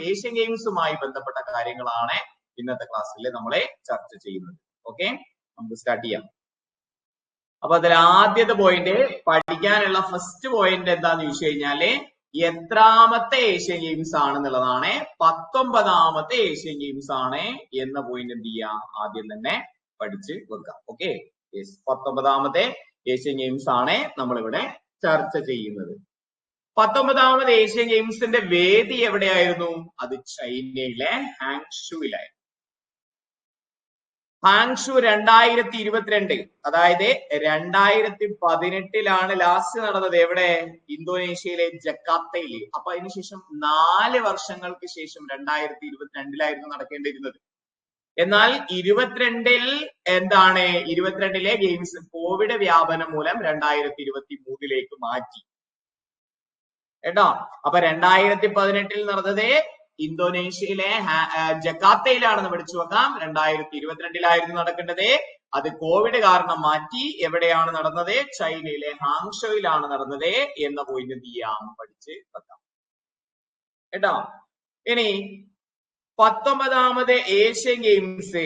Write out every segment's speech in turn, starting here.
Asian ഗെയിംസുമായി ബന്ധപ്പെട്ട കാര്യങ്ങളാണ് ഇന്നത്തെ ക്ലാസ്സിൽ നമ്മളെ ചർച്ച ചെയ്യുന്നത്. ഓക്കെ, നമുക്ക് സ്റ്റാർട്ട് ചെയ്യാം. അപ്പൊ അതിൽ ആദ്യത്തെ പോയിന്റ്, പഠിക്കാനുള്ള ഫസ്റ്റ് പോയിന്റ് എന്താന്ന് ചോദിച്ചു കഴിഞ്ഞാല് എത്രാമത്തെ ഏഷ്യൻ ഗെയിംസ് ആണെന്നുള്ളതാണ്. 19ാമത്തെ ഏഷ്യൻ ഗെയിംസ് ആണ് എന്ന പോയിന്റ് എന്ത് ചെയ്യാം, ആദ്യം തന്നെ പഠിച്ച് വെക്കാം. ഓക്കെ, 19ാമത്തെ ഏഷ്യൻ ഗെയിംസ് ആണ് നമ്മളിവിടെ ചർച്ച ചെയ്യുന്നത്. 19ാമത് ഏഷ്യൻ ഗെയിംസിന്റെ വേദി എവിടെയായിരുന്നു? അത് ചൈനയിലെ ഹാങ്ഷുവിലായിരുന്നു. ഹാങ്ഷു 2022, അതായത് 2018 ലാസ്റ്റ് നടന്നത്. എവിടെ? ഇന്തോനേഷ്യയിലെ ജക്കാർത്തയിൽ. അപ്പൊ അതിനുശേഷം 4 വർഷങ്ങൾക്ക് ശേഷം 2022 നടക്കേണ്ടിയിരുന്നത്. എന്നാൽ 22-ൽ എന്താണ്, 22-ലെ ഗെയിംസ് കോവിഡ് വ്യാപനം മൂലം 2023 മാറ്റി കേട്ടോ. അപ്പൊ 2018 നടന്നത് ഇന്തോനേഷ്യയിലെ ജക്കാർത്തയിലാണെന്ന് പഠിച്ചു വെക്കാം. 2022 നടക്കേണ്ടത്. അത് കോവിഡ് കാരണം മാറ്റി. എവിടെയാണ് നടന്നത്? ചൈനയിലെ ഹാങ്ഷോയിലാണ് നടന്നത് എന്ന പോയിന്റ് എന്ത് ചെയ്യാം, പഠിച്ച് വെക്കാം കേട്ടോ. ഇനി 19ാമത് ഏഷ്യൻ ഗെയിംസ്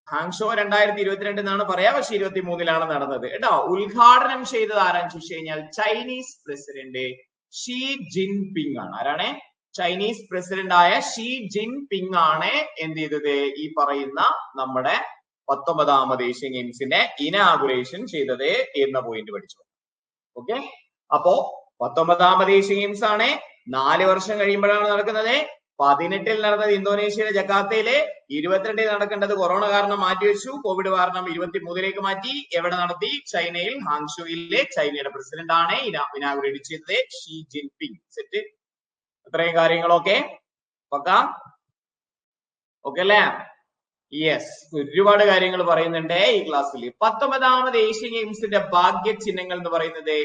ഹാങ്ഷോ 2022 എന്നാണ് പറയാ, പക്ഷെ 23-ലാണ് നടന്നത് കേട്ടോ. ഉദ്ഘാടനം ചെയ്തത് ആരാന്ന് ചോദിച്ചു കഴിഞ്ഞാൽ ചൈനീസ് പ്രസിഡന്റ് ഷീ ജിൻപിങ് ആണ്. ആരാണ്? ചൈനീസ് പ്രസിഡന്റ് ആയ ഷീ ജിൻപിങ് ആണ് എന്ത് ചെയ്തത്, ഈ പറയുന്ന നമ്മുടെ 19ാമത് ഏഷ്യൻ ഗെയിംസിന്റെ ഇനാഗുറേഷൻ ചെയ്തത് എന്ന പോയിന്റ് പഠിച്ചു. ഓക്കെ, അപ്പോ 19ാമത് ഏഷ്യൻ ഗെയിംസ് ആണ്. 4 വർഷം കഴിയുമ്പോഴാണ് നടക്കുന്നത്. 18-ൽ നടന്നത് ഇന്തോനേഷ്യയിലെ ജക്കാർത്തയില്. 22-ൽ നടക്കേണ്ടത് കൊറോണ കാരണം മാറ്റിവെച്ചു. കോവിഡ് കാരണം 23-ലേക്ക് മാറ്റി. എവിടെ നടത്തി? ചൈനയിൽ ഹാങ്ഷുവിലെ. ചൈനയുടെ പ്രസിഡന്റ് ആണ് ഇനാഗുറേറ്റ് ചെയ്തത് ഷീ ജിൻപിങ്. സെറ്റ്, ഇത്രയും കാര്യങ്ങളൊക്കെ പക്കാ ഓക്കെ അല്ലേ? യെസ്, ഒരുപാട് കാര്യങ്ങൾ പറയുന്നുണ്ട് ഈ ക്ലാസ്സിൽ. 19ാമത് ഏഷ്യൻ ഗെയിംസിന്റെ ഭാഗ്യ ചിഹ്നങ്ങൾ എന്ന് പറയുന്നത്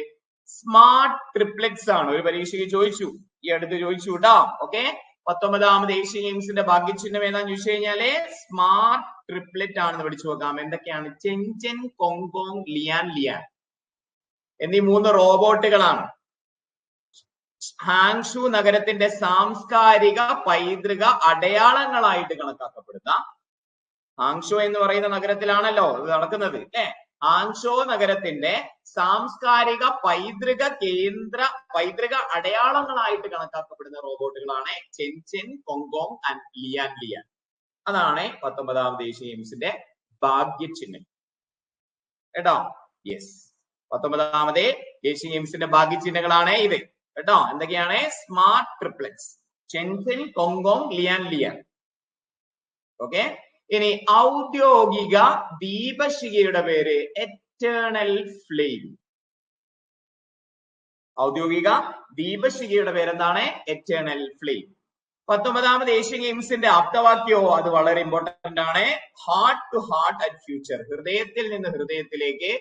സ്മാർട്ട് ട്രിപ്ലെറ്റ്സ് ആണ്. ഒരു പരീക്ഷയ്ക്ക് ചോദിച്ചു, ഈ അടുത്ത് ചോദിച്ചു കേട്ടോ. ഓക്കെ, 19ാമത് ഏഷ്യൻ ഗെയിംസിന്റെ ഭാഗ്യചിഹ്നം ഏതാന്ന് ചോദിച്ചു കഴിഞ്ഞാല് സ്മാർട്ട് ട്രിപ്ലെറ്റ് ആണെന്ന് പഠിച്ചു നോക്കാം. എന്തൊക്കെയാണ്? ചെൻചെൻ, കൊങ്കോങ്, ലിയാൻ ലിയാൻ എന്നീ 3 റോബോട്ടുകളാണ് ഹാങ്ഷു നഗരത്തിന്റെ സാംസ്കാരിക പൈതൃക അടയാളങ്ങളായിട്ട് കണക്കാക്കപ്പെടുന്ന. ഹാങ്ഷോ എന്ന് പറയുന്ന നഗരത്തിലാണല്ലോ ഇത് നടക്കുന്നത് അല്ലെ. ഹാങ്ഷോ നഗരത്തിന്റെ സാംസ്കാരിക പൈതൃക അടയാളങ്ങളായിട്ട് കണക്കാക്കപ്പെടുന്ന റോബോട്ടുകളാണ് ചെൻചെൻ, കൊങ്കോങ് ആൻഡ് ലിയാൻ ലിയാൻ. അതാണ് 19ാമത് ഏഷ്യൻ ഗെയിംസിന്റെ ഭാഗ്യചിഹ്നം കേട്ടോ. യെസ്, 19ാമത് ഏഷ്യൻ ഗെയിംസിന്റെ ഭാഗ്യചിഹ്നങ്ങളാണ് ഇത് കേട്ടോ. എന്തൊക്കെയാണ്? Smart triplets, Chenchen, Congcong, Lianlian. Okay, ഇനി ഔദ്യോഗിക ദീപശിഖയുടെ പേര് എറ്റേണൽ ഫ്ലെയിം. ഔദ്യോഗിക ദീപശിഖയുടെ പേരെന്താണ്? Eternal flame. 19ാമത് ഏഷ്യൻ ഗെയിംസിന്റെ ആപ്തവാക്യോ അത് വളരെ ഇമ്പോർട്ടന്റ് ആണ്. Heart to heart and future. ഹൃദയത്തിൽ നിന്ന് ഹൃദയത്തിലേക്ക്,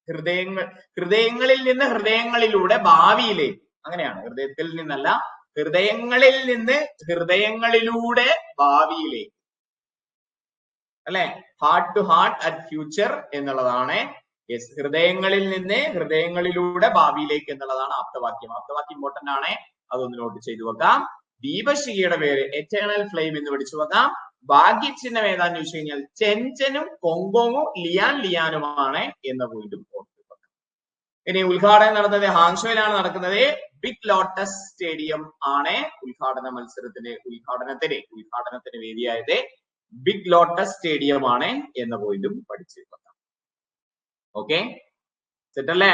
ഹൃദയങ്ങളിൽ നിന്ന് ഹൃദയങ്ങളിലൂടെ ഭാവിയിലേക്ക്. അങ്ങനെയാണ്, ഹൃദയത്തിൽ നിന്നല്ല, ഹൃദയങ്ങളിൽ നിന്ന് ഹൃദയങ്ങളിലൂടെ ഭാവിയിലേക്ക് അല്ലെ. Heart to heart and future എന്നുള്ളതാണ്. യെസ്, ഹൃദയങ്ങളിൽ നിന്ന് ഹൃദയങ്ങളിലൂടെ ഭാവിയിലേക്ക് എന്നുള്ളതാണ് ആപ്തവാക്യം. ആപ്തവാക്യം ഇമ്പോർട്ടന്റ് ആണ്, അതൊന്ന് നോട്ട് ചെയ്തു വെക്കാം. ദീപശിഖയുടെ പേര് എറ്റേണൽ ഫ്ലെയിം എന്ന് പഠിച്ചു വെക്കാം. ഭാഗ്യചിഹ്നം ഏതാന്ന് ചോദിച്ചു കഴിഞ്ഞാൽ ചെൻചെനും കൊങ്കോങ്ങും ലിയാൻ ലിയാനുമാണ് എന്ന പോയിന്റും ഓർത്തു വെക്കാം. ഇനി ഉദ്ഘാടനം നടന്നത് ഹാങ്ഷോയിലാണ് നടക്കുന്നത്. ബിഗ് ലോട്ടസ് സ്റ്റേഡിയം ആണ് ഉദ്ഘാടനത്തിന് വേദിയായത്. ബിഗ് ലോട്ടസ് സ്റ്റേഡിയം ആണ് എന്ന പോയിന്റും പഠിച്ചു വെക്കാം. ഓക്കെ, സെറ്റ് അല്ലേ?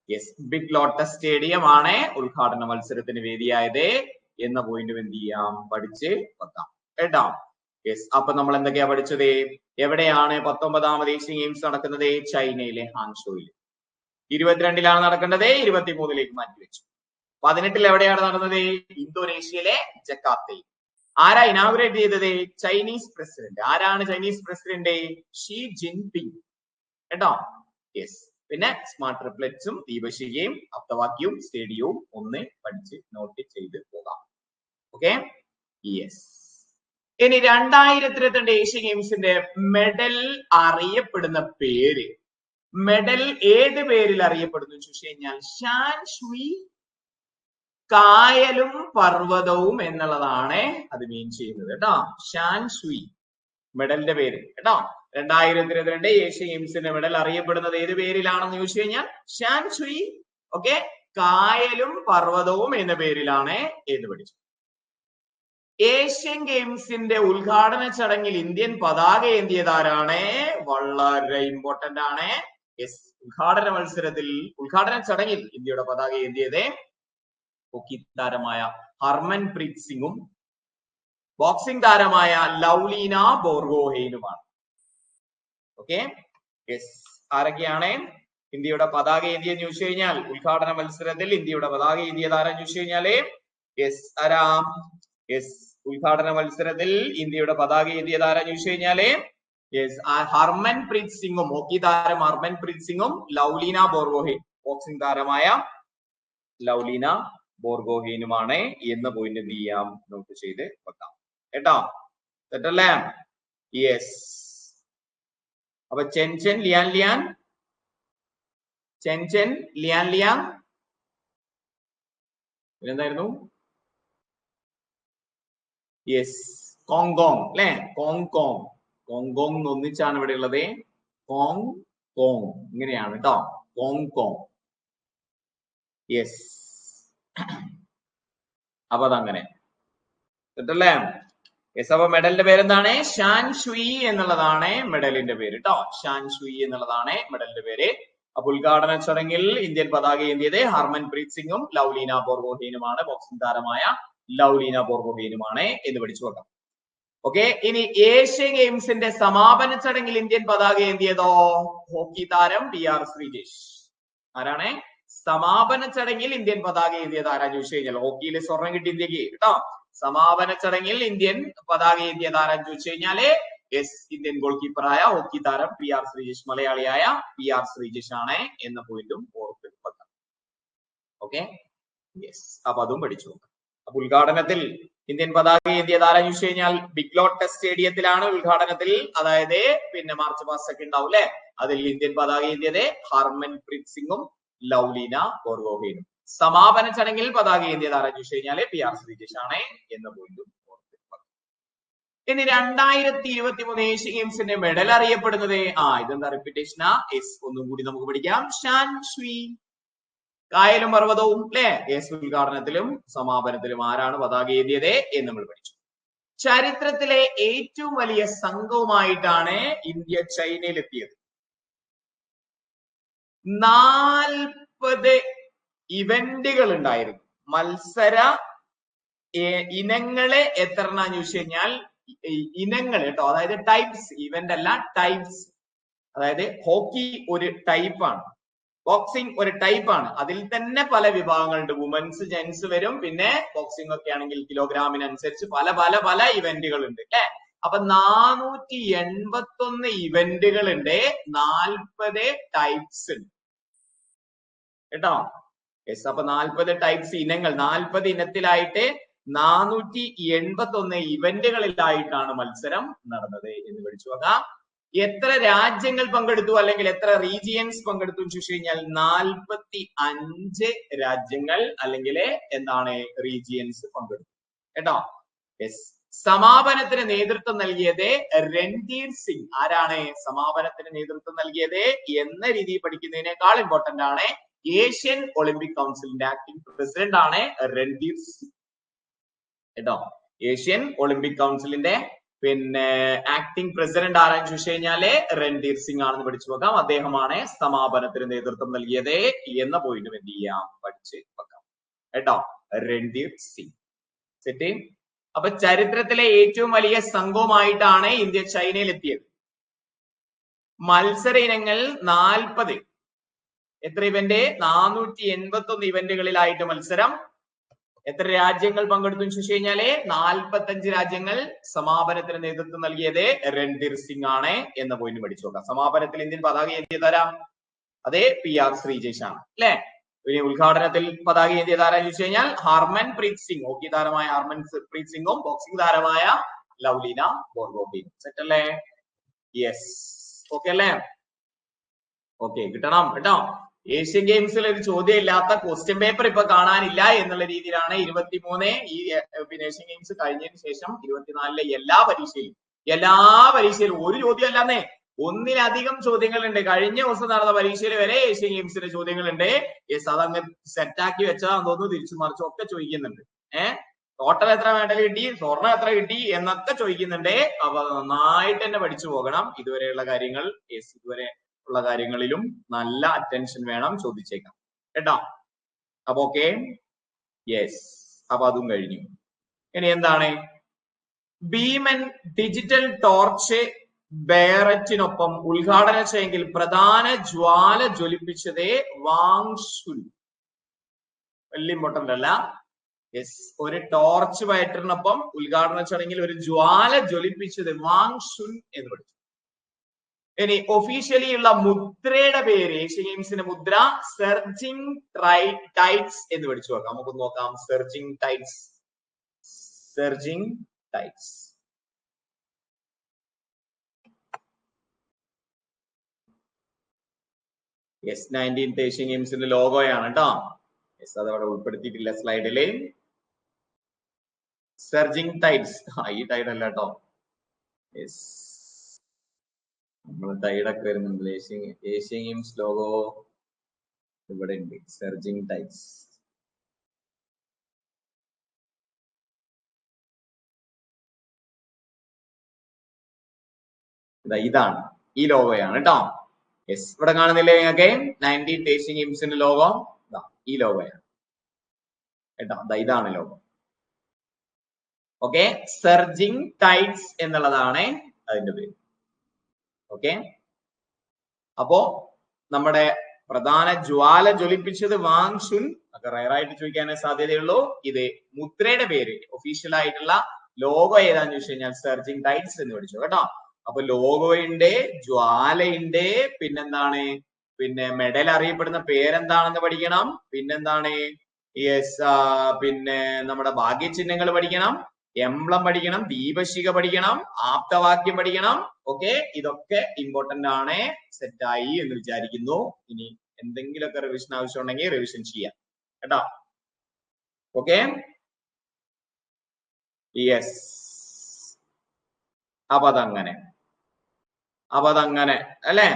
യെസ്, ബിഗ് ലോട്ടസ് സ്റ്റേഡിയം ആണ് ഉദ്ഘാടന മത്സരത്തിന് വേദിയായത് എന്ന പോയിന്റും എന്ത് ചെയ്യാം, പഠിച്ച് വെക്കാം കേട്ടോ. യെസ്, അപ്പൊ നമ്മൾ എന്തൊക്കെയാ പഠിച്ചത്? എവിടെയാണ് 19ാമത് ഏഷ്യൻ ഗെയിംസ് നടക്കുന്നത്? ചൈനയിലെ ഹാങ്ഷോയിൽ. 22-ലാണ് നടക്കേണ്ടത്, 23-ലേക്ക് മാറ്റിവെച്ചു. 18-ൽ എവിടെയാണ് നടന്നത്? ഇന്തോനേഷ്യയിലെ ജക്കാർത്തയിൽ. ആരാ ഇനാഗുറേറ്റ് ചെയ്തത്? Chinese president. ആരാണ് ചൈനീസ് പ്രസിഡന്റ്? ഷീ ജിൻപിങ് കേട്ടോ. യെസ്, പിന്നെ സ്മാർട്ട് ട്രിപ്ലെറ്റ്സും ദീപശിഖയും ആപ്തവാക്യവും സ്റ്റേഡിയവും ഒന്ന് പഠിച്ച് നോട്ട് ചെയ്ത് പോകാം. Okay, yes. ഇനി 2022 ഏഷ്യൻ ഗെയിംസിന്റെ മെഡൽ അറിയപ്പെടുന്ന പേര്, മെഡൽ ഏത് പേരിൽ അറിയപ്പെടുന്നു ചോദിച്ചു കഴിഞ്ഞാൽ ഷാൻ ഷുയി കായലും പർവ്വതവും എന്നുള്ളതാണ് അത് മീൻ ചെയ്യുന്നത് കേട്ടോ. ഷാൻ സുയി മെഡലിന്റെ പേര് കേട്ടോ. 2022 ഏഷ്യൻ ഗെയിംസിന്റെ മെഡൽ അറിയപ്പെടുന്നത് ഏത് പേരിലാണെന്ന് ചോദിച്ചു കഴിഞ്ഞാൽ ഷാൻ സുയി. ഓക്കെ, കായലും പർവ്വതവും എന്ന പേരിലാണ് എന്ന് പഠിച്ചു. ഏഷ്യൻ ഗെയിംസിന്റെ ഉദ്ഘാടന ചടങ്ങിൽ ഇന്ത്യൻ പതാക ഏന്തിയതാരാണ്? വളരെ ഇമ്പോർട്ടന്റ് ആണ്. യെസ്, ഉദ്ഘാടന ചടങ്ങിൽ ഇന്ത്യയുടെ പതാക ഏന്തിയത് ഹോക്കി താരമായ ഹർമൻപ്രീത് സിംഗും ബോക്സിംഗ് താരമായ ലൗലീന ബോർഗോഹെയ്നുമാണ്. ഓക്കെ, യെസ്, ആരൊക്കെയാണ് ഇന്ത്യയുടെ പതാക ഏന്തിയെന്ന് ചോദിച്ചു കഴിഞ്ഞാൽ ഉദ്ഘാടന മത്സരത്തിൽ ഇന്ത്യയുടെ പതാക ഏന്തിയത് ആരാന്ന് ചോദിച്ചു കഴിഞ്ഞാല് യെസ് ആരാം യെസ് ഉദ്ഘാടന മത്സരത്തിൽ ഇന്ത്യയുടെ പതാക ഏന്തിയത് ആരാന്ന് ചോദിച്ചു കഴിഞ്ഞാല് യെസ് ഹർമൻപ്രീത് സിംഗും ഹോക്കി താരം ഹർമൻപ്രീത് സിംഗും ലൗലീന ബോർഗോഹെയ്ൻ ബോക്സിംഗ് താരമായ ലൗലീന ബോർഗോഹെയ്നുമാണ് എന്ന പോയിന്റ് എന്ത് ചെയ്യാം, നോട്ട് ചെയ്ത് വെക്കാം കേട്ടോ. തെറ്റല്ലേ? യെസ്. അപ്പൊ ചെൻചെൻ ലിയാൻ ലിയാൻ ചെൻചെൻ ലിയാൻ ലിയാൻ പിന്നെന്തായിരുന്നു? യെസ്, കോങ്കോങ് അല്ലെ, കോങ്കോങ്. കോങ്കോങ് ഒന്നിച്ചാണ് ഇവിടെ ഉള്ളത്. കോങ് കോങ് ഇങ്ങനെയാണ് കേട്ടോ, കോങ്കോങ്. യെസ്, അപ്പൊ അതങ്ങനെ കേട്ടല്ലേ. യെസ്, അപ്പൊ മെഡലിന്റെ പേരെന്താണ്? ഷാൻ ഷുയി എന്നുള്ളതാണ് മെഡലിന്റെ പേര് കേട്ടോ. ഷാൻ ഷുയി എന്നുള്ളതാണ് മെഡലിന്റെ പേര്. അപ്പൊ ഉദ്ഘാടന ചടങ്ങിൽ ഇന്ത്യൻ പതാക ഏന്തിയത് ഹർമൻപ്രീത് സിംഗും ലൗലീന ബോർഗോഹെയ്നുമാണ്. ബോക്സിംഗ് താരമായ ലൗലീന ബോർഗോഹെയ്നുമാണ് എന്ന് പഠിച്ചു വെക്കാം. ഓക്കെ, ഇനി ഏഷ്യൻ ഗെയിംസിന്റെ സമാപന ചടങ്ങിൽ ഇന്ത്യൻ പതാക ഏന്തിയതോ ഹോക്കി താരം PR ശ്രീജേഷ്. ആരാണ്? സമാപന ചടങ്ങിൽ ഇന്ത്യൻ പതാക ഏന്തിയത് ആരാന്ന് ചോദിച്ചു കഴിഞ്ഞാൽ ഹോക്കിയിൽ സ്വർണം കിട്ടി ഇന്ത്യക്ക് കേട്ടോ. സമാപന ചടങ്ങിൽ ഇന്ത്യൻ പതാക ഏന്തിയത് ആരാന്ന് ചോദിച്ചു കഴിഞ്ഞാല് യെസ് ഇന്ത്യൻ ഗോൾ കീപ്പറായ ഹോക്കി താരം PR ശ്രീജേഷ്, മലയാളിയായ PR ശ്രീജേഷ് ആണ് എന്ന പോയിന്റും ഓർത്ത് വെക്കാം. ഓക്കെ, യെസ്, അപ്പൊ അതും പഠിച്ചു. അപ്പൊ ഉദ്ഘാടനത്തിൽ ഇന്ത്യൻ പതാക ഏന്തിയത് ആരാന്ന് ചോദിച്ചു കഴിഞ്ഞാൽ ബിഗ് ലോട്ടസ് സ്റ്റേഡിയത്തിലാണ് ഉദ്ഘാടനത്തിൽ. അതായത് പിന്നെ മാർച്ച് പാസ്റ്റ് ഒക്കെ ഉണ്ടാവും അല്ലെ, അതിൽ ഇന്ത്യൻ പതാക ഏന്തിയത് ഹർമൻപ്രീത് സിംഗും ലൗലീന ബോർഗോഹെയ്നും. സമാപന ചടങ്ങിൽ പതാക ഏന്തിയത് ആരാന്ന് ചോദിച്ചു കഴിഞ്ഞാല് PR ശ്രീജേഷ് ആണ് എന്ന പോയിന്റും ഓർത്ത്. ഇനി 2023 ഏഷ്യൻ ഗെയിംസിന്റെ മെഡൽ അറിയപ്പെടുന്നത് ഇതെന്താ റിപ്പീറ്റേഷനാ? യെസ്, ഒന്നും കൂടി നമുക്ക് പഠിക്കാം. ഷാൻ ഷുയി, കായലും പർവ്വതവും അല്ലെ. യെസ്, ഉദ്ഘാടനത്തിലും സമാപനത്തിലും ആരാണ് പതാക ഏന്തിയത് എന്ന് നമ്മൾ പഠിച്ചു. ചരിത്രത്തിലെ ഏറ്റവും വലിയ സംഘവുമായിട്ടാണ് ഇന്ത്യ ചൈനയിലെത്തിയത്. 40 ഇവന്റുകൾ ഉണ്ടായിരുന്നു. മത്സര ഇനങ്ങളെ എത്രണ്ണാന്ന് ചോദിച്ചു കഴിഞ്ഞാൽ ഇനങ്ങൾ കേട്ടോ, അതായത് ടൈപ്സ്, ഇവന്റ് അല്ല ടൈപ്സ്. അതായത് ഹോക്കി ഒരു ടൈപ്പാണ്, ബോക്സിംഗ് ഒരു ടൈപ്പാണ്. അതിൽ തന്നെ പല വിഭാഗങ്ങളുണ്ട്. വുമൻസ് ജെൻസ് വരും. പിന്നെ ബോക്സിംഗ് ഒക്കെ ആണെങ്കിൽ കിലോഗ്രാമിനനുസരിച്ച് പല പല പല ഇവന്റുകൾ ഉണ്ട് അല്ലെ. അപ്പൊ 481 ഇവന്റുകൾ ഉണ്ട്, 40 ടൈപ്സ് ഉണ്ട് കേട്ടോ. യെസ്, അപ്പൊ 40 ടൈപ്സ് ഇനങ്ങൾ, 40 ഇനത്തിലായിട്ട് 481 ഇവന്റുകളിലായിട്ടാണ് മത്സരം നടന്നത് എന്ന് പഠിച്ചു നോക്കാം. എത്ര രാജ്യങ്ങൾ പങ്കെടുത്തു അല്ലെങ്കിൽ എത്ര റീജിയൻസ് പങ്കെടുത്തു എന്ന് ചോദിച്ചു കഴിഞ്ഞാൽ 45 രാജ്യങ്ങൾ അല്ലെങ്കിൽ എന്താണ് റീജിയൻസ് പങ്കെടുത്തു കേട്ടോ. യെസ്, സമാപനത്തിന് നേതൃത്വം നൽകിയത് രൺധീർ സിംഗ്. ആരാണ് സമാപനത്തിന് നേതൃത്വം നൽകിയത് എന്ന രീതി പഠിക്കുന്നതിനേക്കാൾ ഇമ്പോർട്ടന്റ് ആണ് ഏഷ്യൻ ഒളിമ്പിക് കൗൺസിലിന്റെ ആക്ടിംഗ് പ്രസിഡന്റ് ആണ് രൺധീർ സിംഗ് കേട്ടോ. ഏഷ്യൻ ഒളിമ്പിക് കൗൺസിലിന്റെ പിന്നെ ആക്ടിംഗ് പ്രസിഡന്റ് ആരാന്ന് ചോദിച്ചു കഴിഞ്ഞാല് രൺധീർ സിംഗ് ആണെന്ന് പഠിച്ചു വെക്കാം. അദ്ദേഹമാണ് സമാപനത്തിന് നേതൃത്വം നൽകിയത് എന്ന പോയിന്റും എന്ത് ചെയ്യാം, പഠിച്ച് വെക്കാം കേട്ടോ. രൺധീർ സിംഗ്. സെറ്റ്. അപ്പൊ ചരിത്രത്തിലെ ഏറ്റവും വലിയ സംഘവുമായിട്ടാണ് ഇന്ത്യ ചൈനയിൽ എത്തിയത്. മത്സര ഇനങ്ങൾ 40, എത്ര ഇവന്റ്? 481 ഇവന്റുകളിലായിട്ട് മത്സരം. എത്ര രാജ്യങ്ങൾ പങ്കെടുത്തു എന്ന് ചോദിച്ചു കഴിഞ്ഞാല് 45 രാജ്യങ്ങൾ. സമാപനത്തിന് നേതൃത്വം നൽകിയത് രൺധീർ സിംഗ് ആണ് എന്ന പോയിന്റ് പഠിച്ചു നോക്കാം. സമാപനത്തിൽ ഇന്ത്യൻ പതാക ഏന്തിയത് ആരാ? അതെ, PR ശ്രീജേഷ് ആണ് അല്ലെ. ഇനി ഉദ്ഘാടനത്തിൽ പതാക ഏന്തിയത് ആരാന്ന് ചോദിച്ചു കഴിഞ്ഞാൽ ഹർമൻപ്രീത് സിംഗ്, ഹോക്കി താരമായ ഹർമൻപ്രീത് സിംഗും ബോക്സിംഗ് താരമായ ലൗലീന ബോർഗോഹെയ്നും. സെറ്റ് അല്ലേ? യെസ്, ഓക്കെ അല്ലേ? ഓക്കെ, കിട്ടണം കേട്ടോ. ഏഷ്യൻ ഗെയിംസിൽ ഒരു ചോദ്യം ഇല്ലാത്ത ക്വസ്റ്റ്യൻ പേപ്പർ ഇപ്പൊ കാണാനില്ല എന്നുള്ള രീതിയിലാണ് 23 ഈ പിന്നെ ഏഷ്യൻ ഗെയിംസ് കഴിഞ്ഞതിന് ശേഷം 24 എല്ലാ പരീക്ഷയിലും ഒരു ചോദ്യം അല്ലാന്നേ, ഒന്നിലധികം ചോദ്യങ്ങളുണ്ട്. കഴിഞ്ഞ ദിവസം നടന്ന പരീക്ഷയിൽ വരെ ഏഷ്യൻ ഗെയിംസിന്റെ ചോദ്യങ്ങളുണ്ട്. യെസ്, അതങ്ങ് സെറ്റാക്കി വെച്ചതാന്ന് തോന്നുന്നു. തിരിച്ചു മറിച്ചും ഒക്കെ ചോദിക്കുന്നുണ്ട്. ടോട്ടൽ എത്ര മെഡൽ കിട്ടി, സ്വർണം എത്ര കിട്ടി എന്നൊക്കെ ചോദിക്കുന്നുണ്ട്. അപ്പൊ നന്നായിട്ട് തന്നെ പഠിച്ചു പോകണം. ഇതുവരെയുള്ള കാര്യങ്ങൾ, യെസ്, ഇതുവരെ ഉള്ള കാര്യങ്ങളിലും നല്ല അറ്റൻഷൻ വേണം. ചോദിച്ചേക്കാം കേട്ടോ. അപ്പൊ ഓക്കെ, യെസ്, അപ്പൊ അതും കഴിഞ്ഞു. ഇനി എന്താണ്, ഭീമൻ ഡിജിറ്റൽ ടോർച്ച് ബെയററ്റിനൊപ്പം ഉദ്ഘാടനം ചെയ്യെങ്കിൽ പ്രധാന ജ്വാല ജ്വലിപ്പിച്ചത് വാങ്ഷുൻ. വലിയ ഇമ്പോർട്ടന്റ് അല്ല. യെസ്, ഒരു ടോർച്ച് ബയറ്ററിനൊപ്പം ഉദ്ഘാടന ചടങ്ങിൽ ഒരു ജ്വാല ജ്വലിപ്പിച്ചത് വാങ്ഷുൻ എന്ന് പഠിച്ചു. ഇനി ഒഫീഷ്യലി ഉള്ള മുദ്രയുടെ പേര്, ഏഷ്യൻ ഗെയിംസിന്റെ മുദ്ര സർജിങ് ടൈറ്റ്സ് എന്ന് പഠിച്ചു നോക്കാം. നമുക്ക് നോക്കാം. Surging tides. Yes, 19th Asian ഗെയിംസിന്റെ ലോഗോയാണ് കേട്ടോ. യെസ്, അതവിടെ ഉൾപ്പെടുത്തിയിട്ടില്ല സ്ലൈഡില്. Surging tides. ഈ ടൈഡ് അല്ല കേട്ടോ. യെസ്, നമ്മൾ ടൈഡൊക്കെ വരുന്നുണ്ട്. ഏഷ്യൻ ഗെയിംസ് ലോഗോ ഇവിടെ ഉണ്ട്. Surging tides. ഇതാണ്, ഈ ലോഗോയാണ് കേട്ടോ. യെസ്, ഇവിടെ കാണുന്നില്ലേ നിങ്ങൾക്ക് 19th ഏഷ്യൻ ഗെയിംസിന്റെ ലോഗോ? ഈ ലോഗോയാണ് കേട്ടോ. ഇതാണ് ലോഗോ. ഓക്കെ, സർജിങ് ടൈറ്റ്സ് എന്നുള്ളതാണ് അതിന്റെ പേര്. ഓക്കെ, അപ്പോ നമ്മുടെ പ്രധാന ജ്വാല ജ്വലിപ്പിച്ചത് വാങ്ഷുൻ. ഒക്കെ റയറായിട്ട് ചോദിക്കാനേ സാധ്യതയുള്ളൂ. ഇത് മുദ്രയുടെ പേര്, ഒഫീഷ്യൽ ആയിട്ടുള്ള ലോഗോ ഏതാന്ന് ചോദിച്ചു കഴിഞ്ഞാൽ സർജിങ് ടൈറ്റ്സ് എന്ന് പഠിച്ചു കേട്ടോ. അപ്പൊ ലോഗോയുണ്ട്, ജ്വാലയുണ്ട്, പിന്നെന്താണ്, പിന്നെ മെഡൽ അറിയപ്പെടുന്ന പേരെന്താണെന്ന് പഠിക്കണം. പിന്നെന്താണ്, യെസ്, പിന്നെ നമ്മുടെ ഭാഗ്യചിഹ്നങ്ങൾ പഠിക്കണം, എംബ്ലം പഠിക്കണം, ദീപശിഖ പഠിക്കണം, ആപ്തവാക്യം പഠിക്കണം. ഓക്കെ, ഇതൊക്കെ ഇമ്പോർട്ടന്റ് ആണ്. സെറ്റായി എന്ന് വിചാരിക്കുന്നു. ഇനി എന്തെങ്കിലുമൊക്കെ റിവിഷൻ ആവശ്യമുണ്ടെങ്കിൽ റിവിഷൻ ചെയ്യാം കേട്ടോ. ഓക്കെ, യെസ്, അപ്പൊ അതങ്ങനെ അല്ലെ.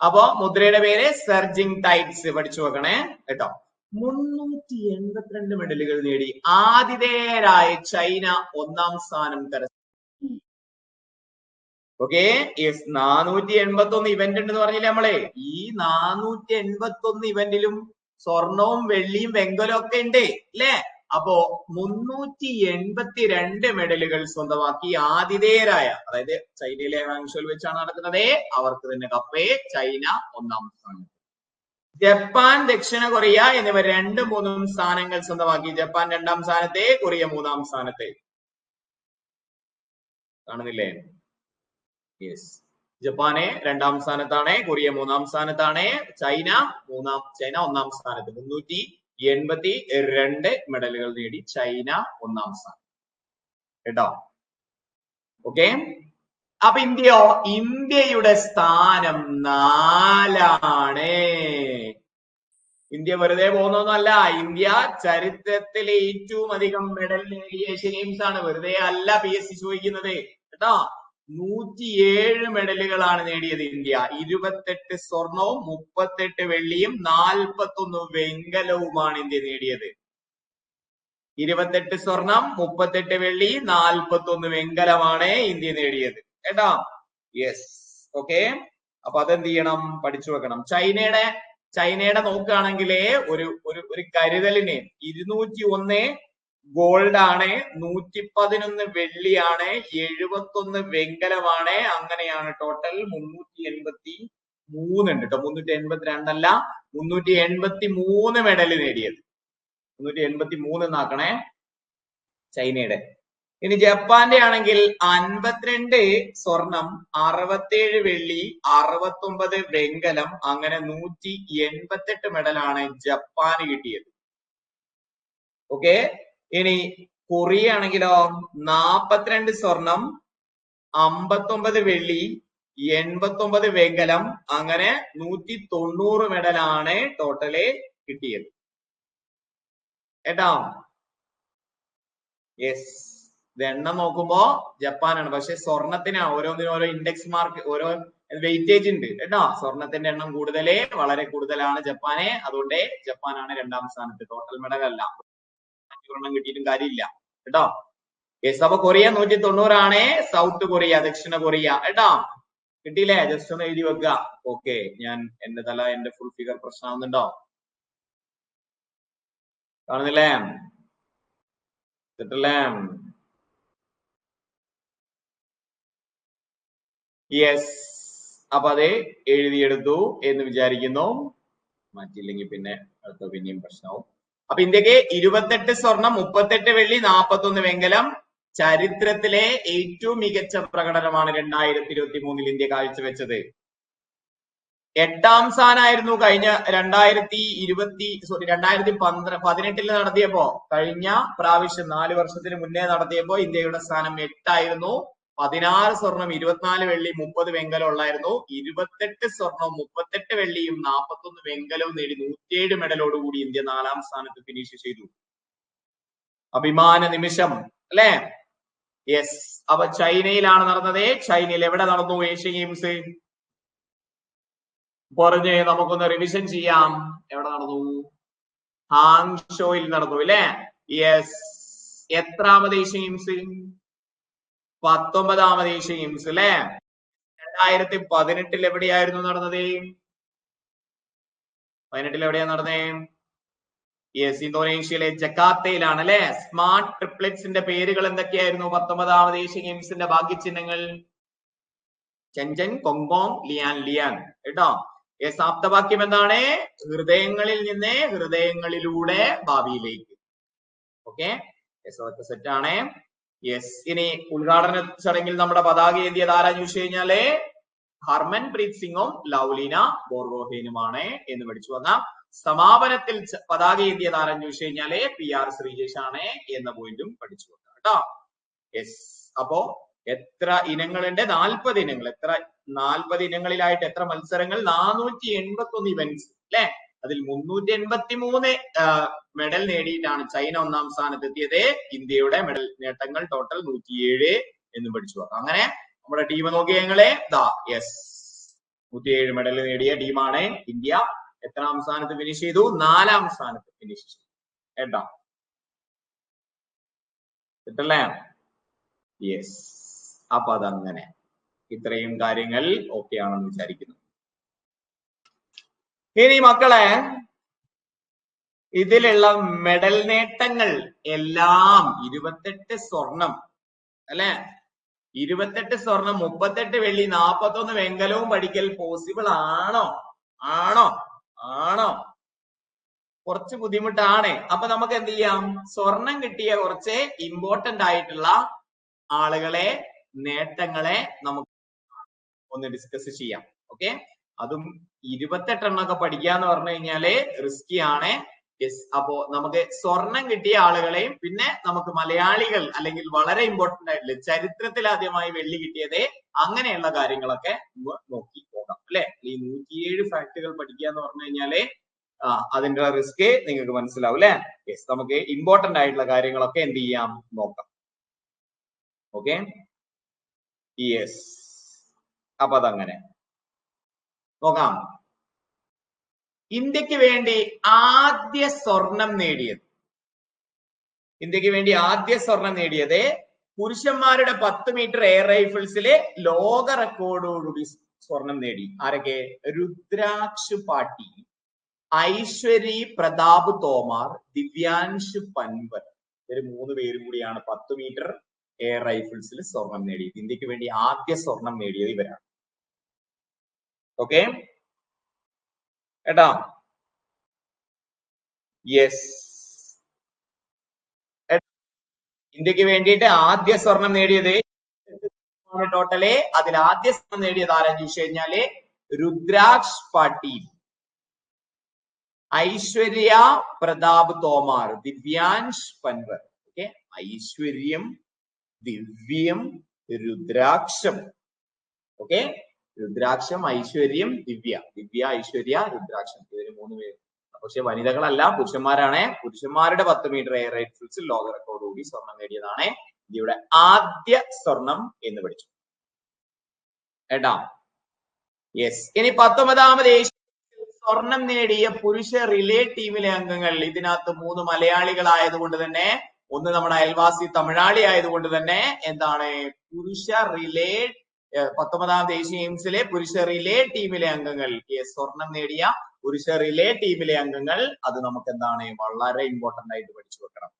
അപ്പൊ മുദ്രയുടെ പേര് സർജിങ് ടൈറ്റ്സ് പഠിച്ചു വെക്കണേ കേട്ടോ. 382 മെഡലുകൾ നേടി ആതിഥേയരായ ചൈന 1ാം സ്ഥാനം കരസ്ഥമാക്കി. ഓക്കെ, യെസ്, 481 ഇവന്റ് ഉണ്ടെന്ന് പറഞ്ഞില്ലേ നമ്മളെ. ഈ 481 ഇവന്റിലും സ്വർണവും വെള്ളിയും വെങ്കലവും ഒക്കെ ഉണ്ട് അല്ലേ. അപ്പോ 382 മെഡലുകൾ സ്വന്തമാക്കി ആതിഥേയരായ, അതായത് ചൈനയിലെ ഹാങ്ഷോയിൽ വെച്ചാണ് നടക്കുന്നത്, അവർക്ക് തന്നെ കപ്പ്. ചൈന 1ാം സ്ഥാനം. ജപ്പാൻ, ദക്ഷിണ കൊറിയ എന്നിവർ 2, 3 സ്ഥാനങ്ങൾ സ്വന്തമാക്കി. ജപ്പാൻ 2ാം സ്ഥാനത്തെ, കൊറിയ 3ാം സ്ഥാനത്തെ. കാണുന്നില്ലേ? യെസ്, ജപ്പാന് 2ാം സ്ഥാനത്താണ്, കൊറിയ 3ാം സ്ഥാനത്താണ്, ചൈന 1ാം സ്ഥാനത്ത്. 382 മെഡലുകൾ നേടി ചൈന 1ാം സ്ഥാനം കേട്ടോ. ഓക്കെ, അപ്പൊ ഇന്ത്യയുടെ സ്ഥാനം 4ആണ്. ഇന്ത്യ വെറുതെ പോകുന്നൊന്നുമല്ല. ഇന്ത്യ ചരിത്രത്തിലെ ഏറ്റവും അധികം മെഡൽ നേടിയ ഏഷ്യൻ ഗെയിംസ് ആണ്. വെറുതെ അല്ല PSC ചോദിക്കുന്നത് കേട്ടോ. 107 മെഡലുകളാണ് നേടിയത് ഇന്ത്യ. 28 സ്വർണവും 38 വെള്ളിയും 41 വെങ്കലവുമാണ് ഇന്ത്യ നേടിയത്. 28 സ്വർണം, 38 വെള്ളി, 41 വെങ്കലമാണ് ഇന്ത്യ നേടിയത് കേട്ടോ. യെസ്, ഓക്കെ, അപ്പൊ അതെന്ത് ചെയ്യണം, പഠിച്ചു വെക്കണം. ചൈനയുടെ നോക്കുകയാണെങ്കിൽ ഒരു കരുതലിന് 201 ഗോൾഡ് ആണ്, 111 വെള്ളിയാണ്, 71 വെങ്കലമാണ്. അങ്ങനെയാണ് ടോട്ടൽ 383 ഉണ്ട് കേട്ടോ. 382 അല്ല, 383 മെഡൽ നേടിയത്. 383 എന്നാക്കണേ ചൈനയുടെ. ഇനി ജപ്പാന്റെ ആണെങ്കിൽ 52 സ്വർണം, 67 വെള്ളി, 69 വെങ്കലം, അങ്ങനെ 188 മെഡലാണ് ജപ്പാന് കിട്ടിയത്. ഓക്കെ, ഇനി കൊറിയ ആണെങ്കിലോ 42 സ്വർണം, 59 വെള്ളി, 89 വെങ്കലം, അങ്ങനെ 190 മെഡലാണ് ടോട്ടല് കിട്ടിയത് കേട്ടോ. യെസ്, ഇത് എണ്ണം നോക്കുമ്പോ ജപ്പാനാണ്, പക്ഷെ സ്വർണത്തിന് ഓരോന്നിനും ഓരോ ഇൻഡെക്സ് മാർക്ക്, ഓരോ വെയിറ്റേജ് ഉണ്ട് കേട്ടോ. സ്വർണത്തിന്റെ എണ്ണം വളരെ കൂടുതലാണ് ജപ്പാന്, അതുകൊണ്ട് ജപ്പാനാണ് 2ാം സ്ഥാനത്ത്. ടോട്ടൽ മെഡൽ അല്ല, ഒരെണ്ണം കിട്ടിയിട്ടും കാര്യമില്ല കേട്ടോ. യെസ്, അപ്പൊ കൊറിയ 190 ആണ്, സൗത്ത് കൊറിയ, ദക്ഷിണ കൊറിയ കേട്ടോ. കിട്ടിയില്ലേ? ജസ്റ്റ് ഒന്ന് എഴുതി വെക്കുക. ഓക്കെ, ഞാൻ എന്റെ ഫുൾ ഫിഗർ പ്രശ്നമാവുന്നുണ്ടോ? കാണുന്നില്ലേ? കിട്ടില്ലേ? യെസ്, അപ്പൊ അത് എഴുതിയെടുത്തു എന്ന് വിചാരിക്കുന്നു. മാറ്റിയില്ലെങ്കിൽ പിന്നെ അടുത്ത പിന്നെയും പ്രശ്നവും. അപ്പൊ ഇന്ത്യക്ക് 28 സ്വർണം, 38 വെള്ളി, 41 വെങ്കലം. ചരിത്രത്തിലെ ഏറ്റവും മികച്ച പ്രകടനമാണ് 2023 ഇന്ത്യ കാഴ്ചവെച്ചത്. 8ാം സ്ഥാനമായിരുന്നു കഴിഞ്ഞ 2018 നടത്തിയപ്പോ, കഴിഞ്ഞ പ്രാവശ്യം 4 വർഷത്തിന് മുന്നേ നടത്തിയപ്പോ ഇന്ത്യയുടെ സ്ഥാനം 8 ആയിരുന്നു. 16 സ്വർണം, 24 വെള്ളി, 30 വെങ്കലം ഉള്ളായിരുന്നു. 28 സ്വർണവും 38 വെള്ളിയും 41 വെങ്കലവും നേടി 107 മെഡലോടുകൂടി ഇന്ത്യ 4ാം സ്ഥാനത്ത് ഫിനിഷ് ചെയ്തു. അഭിമാന നിമിഷം അല്ലെ? യെസ്, അപ്പൊ ചൈനയിലാണ് നടന്നത്. ചൈനയിൽ എവിടെ നടന്നു ഏഷ്യൻ ഗെയിംസ്? പറഞ്ഞ് നമുക്കൊന്ന് റിവിഷൻ ചെയ്യാം. എവിടെ നടന്നു? ഹാങ്ഷോയിൽ നടന്നു അല്ലെ? യെസ്, എത്രാമത് ഏഷ്യൻ ഗെയിംസ്? 19ാമത് ഏഷ്യൻ ഗെയിംസ് അല്ലെ? 2018 എവിടെയായിരുന്നു നടന്നത്? 18 എവിടെയാ നടന്നേ? യെസ്, ഇന്തോനേഷ്യയിലെ ജക്കാർത്തയിലാണ് അല്ലെ? സ്മാർട്ട് ട്രിപ്ലെറ്റ്സിന്റെ പേരുകൾ എന്തൊക്കെയായിരുന്നു 19ാമത് ഏഷ്യൻ ഗെയിംസിന്റെ ഭാഗ്യചിഹ്നങ്ങൾ? ചെൻചെൻ, കൊങ്കോങ്, ലിയാൻ ലിയാൻ കേട്ടോ. യെസ്, ആപ്തവാക്യം എന്താണ്? ഹൃദയങ്ങളിൽ നിന്ന് ഹൃദയങ്ങളിലൂടെ ഭാവിയിലേക്ക്. ഓക്കെ, യെസ്, അതൊക്കെ സെറ്റ് ആണ്. യെസ്, ഇനി ഉദ്ഘാടന ചടങ്ങിൽ നമ്മുടെ പതാക ഏന്തിയത് ആരാന്ന് ചോദിച്ചു കഴിഞ്ഞാല് ഹർമൻപ്രീത് സിംഗും ലൗലീന ബോർഗോഹെനുമാണ് എന്ന് പഠിച്ചു വന്ന. സമാപനത്തിൽ പതാക ഏന്തിയത് ആരാന്ന് ചോദിച്ചു കഴിഞ്ഞാല് PR ശ്രീജേഷ് ആണ് എന്ന പോയിന്റും പഠിച്ചു വന്ന കേട്ടോ. യെസ്, അപ്പോ എത്ര ഇനങ്ങളുണ്ട്? 40 ഇനങ്ങൾ. 40 ഇനങ്ങളിലായിട്ട് എത്ര മത്സരങ്ങൾ? 481 ഇവന്റ്സ് അല്ലെ? അതിൽ 383 മെഡൽ നേടിയിട്ടാണ് ചൈന 1ാം സ്ഥാനത്ത് എത്തിയത്. ഇന്ത്യയുടെ മെഡൽ നേട്ടങ്ങൾ ടോട്ടൽ 107 എന്ന് പഠിച്ചു. അങ്ങനെ നമ്മുടെ ടീം നോക്കിയ ഞങ്ങളെ യെസ്, 107 മെഡൽ നേടിയ ടീമാണ് ഇന്ത്യ. എത്രാം സ്ഥാനത്ത് ഫിനിഷ് ചെയ്തു? 4ാം സ്ഥാനത്ത് ഫിനിഷ് ചെയ്തു കേട്ടോ. കിട്ടല്ലേ? യെസ്, അപ്പൊ അതങ്ങനെ ഇത്രയും കാര്യങ്ങൾ ഓക്കെ ആണെന്ന് വിചാരിക്കുന്നു. ഇനി മക്കളെ, ഇതിലുള്ള മെഡൽ നേട്ടങ്ങൾ എല്ലാം 28 സ്വർണം അല്ലെ? 28 സ്വർണം, 38 വെള്ളി, 41 വെങ്കലവും പഠിക്കൽ പോസിബിൾ ആണോ? ആണോ? ആണോ? കുറച്ച് ബുദ്ധിമുട്ടാണ്. അപ്പൊ നമുക്ക് എന്ത് ചെയ്യാം? സ്വർണം കിട്ടിയ കുറച്ച് ഇമ്പോർട്ടന്റ് ആയിട്ടുള്ള ആളുകളെ, നേട്ടങ്ങളെ നമുക്ക് ഒന്ന് ഡിസ്കസ് ചെയ്യാം. ഓക്കെ, അതും 28 എണ്ണമൊക്കെ പഠിക്കാന്ന് പറഞ്ഞു കഴിഞ്ഞാല് റിസ്കി ആണ്. യെസ്, അപ്പോ നമുക്ക് സ്വർണം കിട്ടിയ ആളുകളെയും പിന്നെ നമുക്ക് മലയാളികൾ അല്ലെങ്കിൽ വളരെ ഇമ്പോർട്ടന്റ് ആയിട്ടുള്ള ചരിത്രത്തിൽ ആദ്യമായി വെള്ളി കിട്ടിയത്, അങ്ങനെയുള്ള കാര്യങ്ങളൊക്കെ നോക്കി പോകാം അല്ലെ? ഈ 107 ഫാക്ടുകൾ പഠിക്കുക എന്ന് പറഞ്ഞു കഴിഞ്ഞാല് അതിന്റെ റിസ്ക് നിങ്ങൾക്ക് മനസ്സിലാവും അല്ലെ? യെസ്, നമുക്ക് ഇമ്പോർട്ടന്റ് ആയിട്ടുള്ള കാര്യങ്ങളൊക്കെ എന്ത് ചെയ്യാം? നോക്കാം. ഓക്കെ, യെസ്, അപ്പൊ അതങ്ങനെ നോക്കാം. ഇന്ത്യക്ക് വേണ്ടി ആദ്യ സ്വർണം നേടിയത്, പുരുഷന്മാരുടെ 10 മീറ്റർ എയർ റൈഫിൾസിലെ ലോക റെക്കോർഡോടുകൂടി സ്വർണം നേടി. ആരൊക്കെ? രുദ്രാക്ഷ് പാട്ടി, ഐശ്വരി പ്രതാപ് തോമാർ, ദിവ്യാൻഷ് പൻവർ. ഇവര് 3 പേരും കൂടിയാണ് 10 മീറ്റർ എയർ റൈഫിൾസിൽ സ്വർണം നേടിയത്. ഇന്ത്യക്ക് വേണ്ടി ആദ്യ സ്വർണം നേടിയത് ഇവരാണ്. ഓക്കെ കേട്ടോ? യെസ്, ഇന്ത്യക്ക് വേണ്ടിയിട്ട് ആദ്യ സ്വർണം നേടിയത് ടോട്ടല്. അതിൽ ആദ്യ സ്വർണം നേടിയത് ആരാന്ന് ചോദിച്ചു കഴിഞ്ഞാല് രുദ്രാക്ഷ് പാട്ടീൽ, ഐശ്വര്യ പ്രതാപ് തോമാർ, ദിവ്യാൻഷ് പൻവർ. ഓക്കെ, ഐശ്വര്യം, ദിവ്യം, രുദ്രാക്ഷം. ഓക്കെ, രുദ്രാക്ഷം, ഐശ്വര്യം, ദിവ്യ. ദിവ്യ, ഐശ്വര്യ, രുദ്രാക്ഷം, ഇവര് 3 പേര്. പക്ഷെ വനിതകളല്ല, പുരുഷന്മാരാണ്. പുരുഷന്മാരുടെ 10 മീറ്റർ എയർ റൈഫിൾസിൽ ലോക റെക്കോർഡോടുകൂടി സ്വർണം നേടിയതാണ് ഇന്ത്യയുടെ ആദ്യ സ്വർണം എന്ന് പഠിച്ചു കേട്ടാ. യെസ്. ഇനി 19ാമത് സ്വർണം നേടിയ പുരുഷ റിലേ ടീമിലെ അംഗങ്ങൾ. ഇതിനകത്ത് 3 മലയാളികളായതുകൊണ്ട് തന്നെ, ഒന്ന് നമ്മുടെ അയൽവാസി തമിഴാളി ആയതുകൊണ്ട് തന്നെ എന്താണ്, പുരുഷ റിലേ 19ാം ദേശീയ ഗെയിംസിലെ പുരുഷ റിലേ ടീമിലെ അംഗങ്ങൾ, സ്വർണം നേടിയ പുരുഷ റിലേ ടീമിലെ അംഗങ്ങൾ, അത് നമുക്ക് എന്താണ് വളരെ ഇമ്പോർട്ടന്റ് ആയിട്ട് പഠിച്ചു വെക്കണം.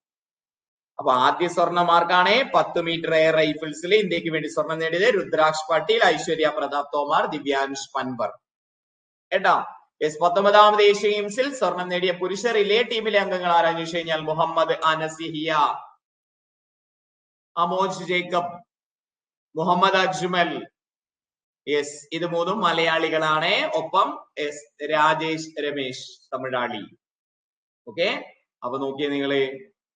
അപ്പൊ ആദ്യ സ്വർണ്ണമാർക്കാണ് 10 മീറ്റർ എയർ റൈഫിൾസിൽ ഇന്ത്യക്ക് വേണ്ടി സ്വർണം നേടിയത് രുദ്രാക്ഷ് പട്ടീൽ, ഐശ്വര്യ പ്രതാപ് തോമാർ, ദിവ്യാൻഷ് പൻവർ കേട്ടോ. 19ാമത് ഏഷ്യൻ ഗെയിംസിൽ സ്വർണം നേടിയ പുരുഷ റിലേ ടീമിലെ അംഗങ്ങൾ ആരാന്ന് ചോദിച്ചു കഴിഞ്ഞാൽ മുഹമ്മദ് അനസിഹിയ, അമോജ് ജേക്കബ്, മുഹമ്മദ് അജ്മൽ. യെസ്, ഇത് 3 മലയാളികളാണ്. ഒപ്പം രാജേഷ് രമേശ് തമിഴാളി. ഓക്കെ, അപ്പൊ നോക്കിയേ നിങ്ങള്,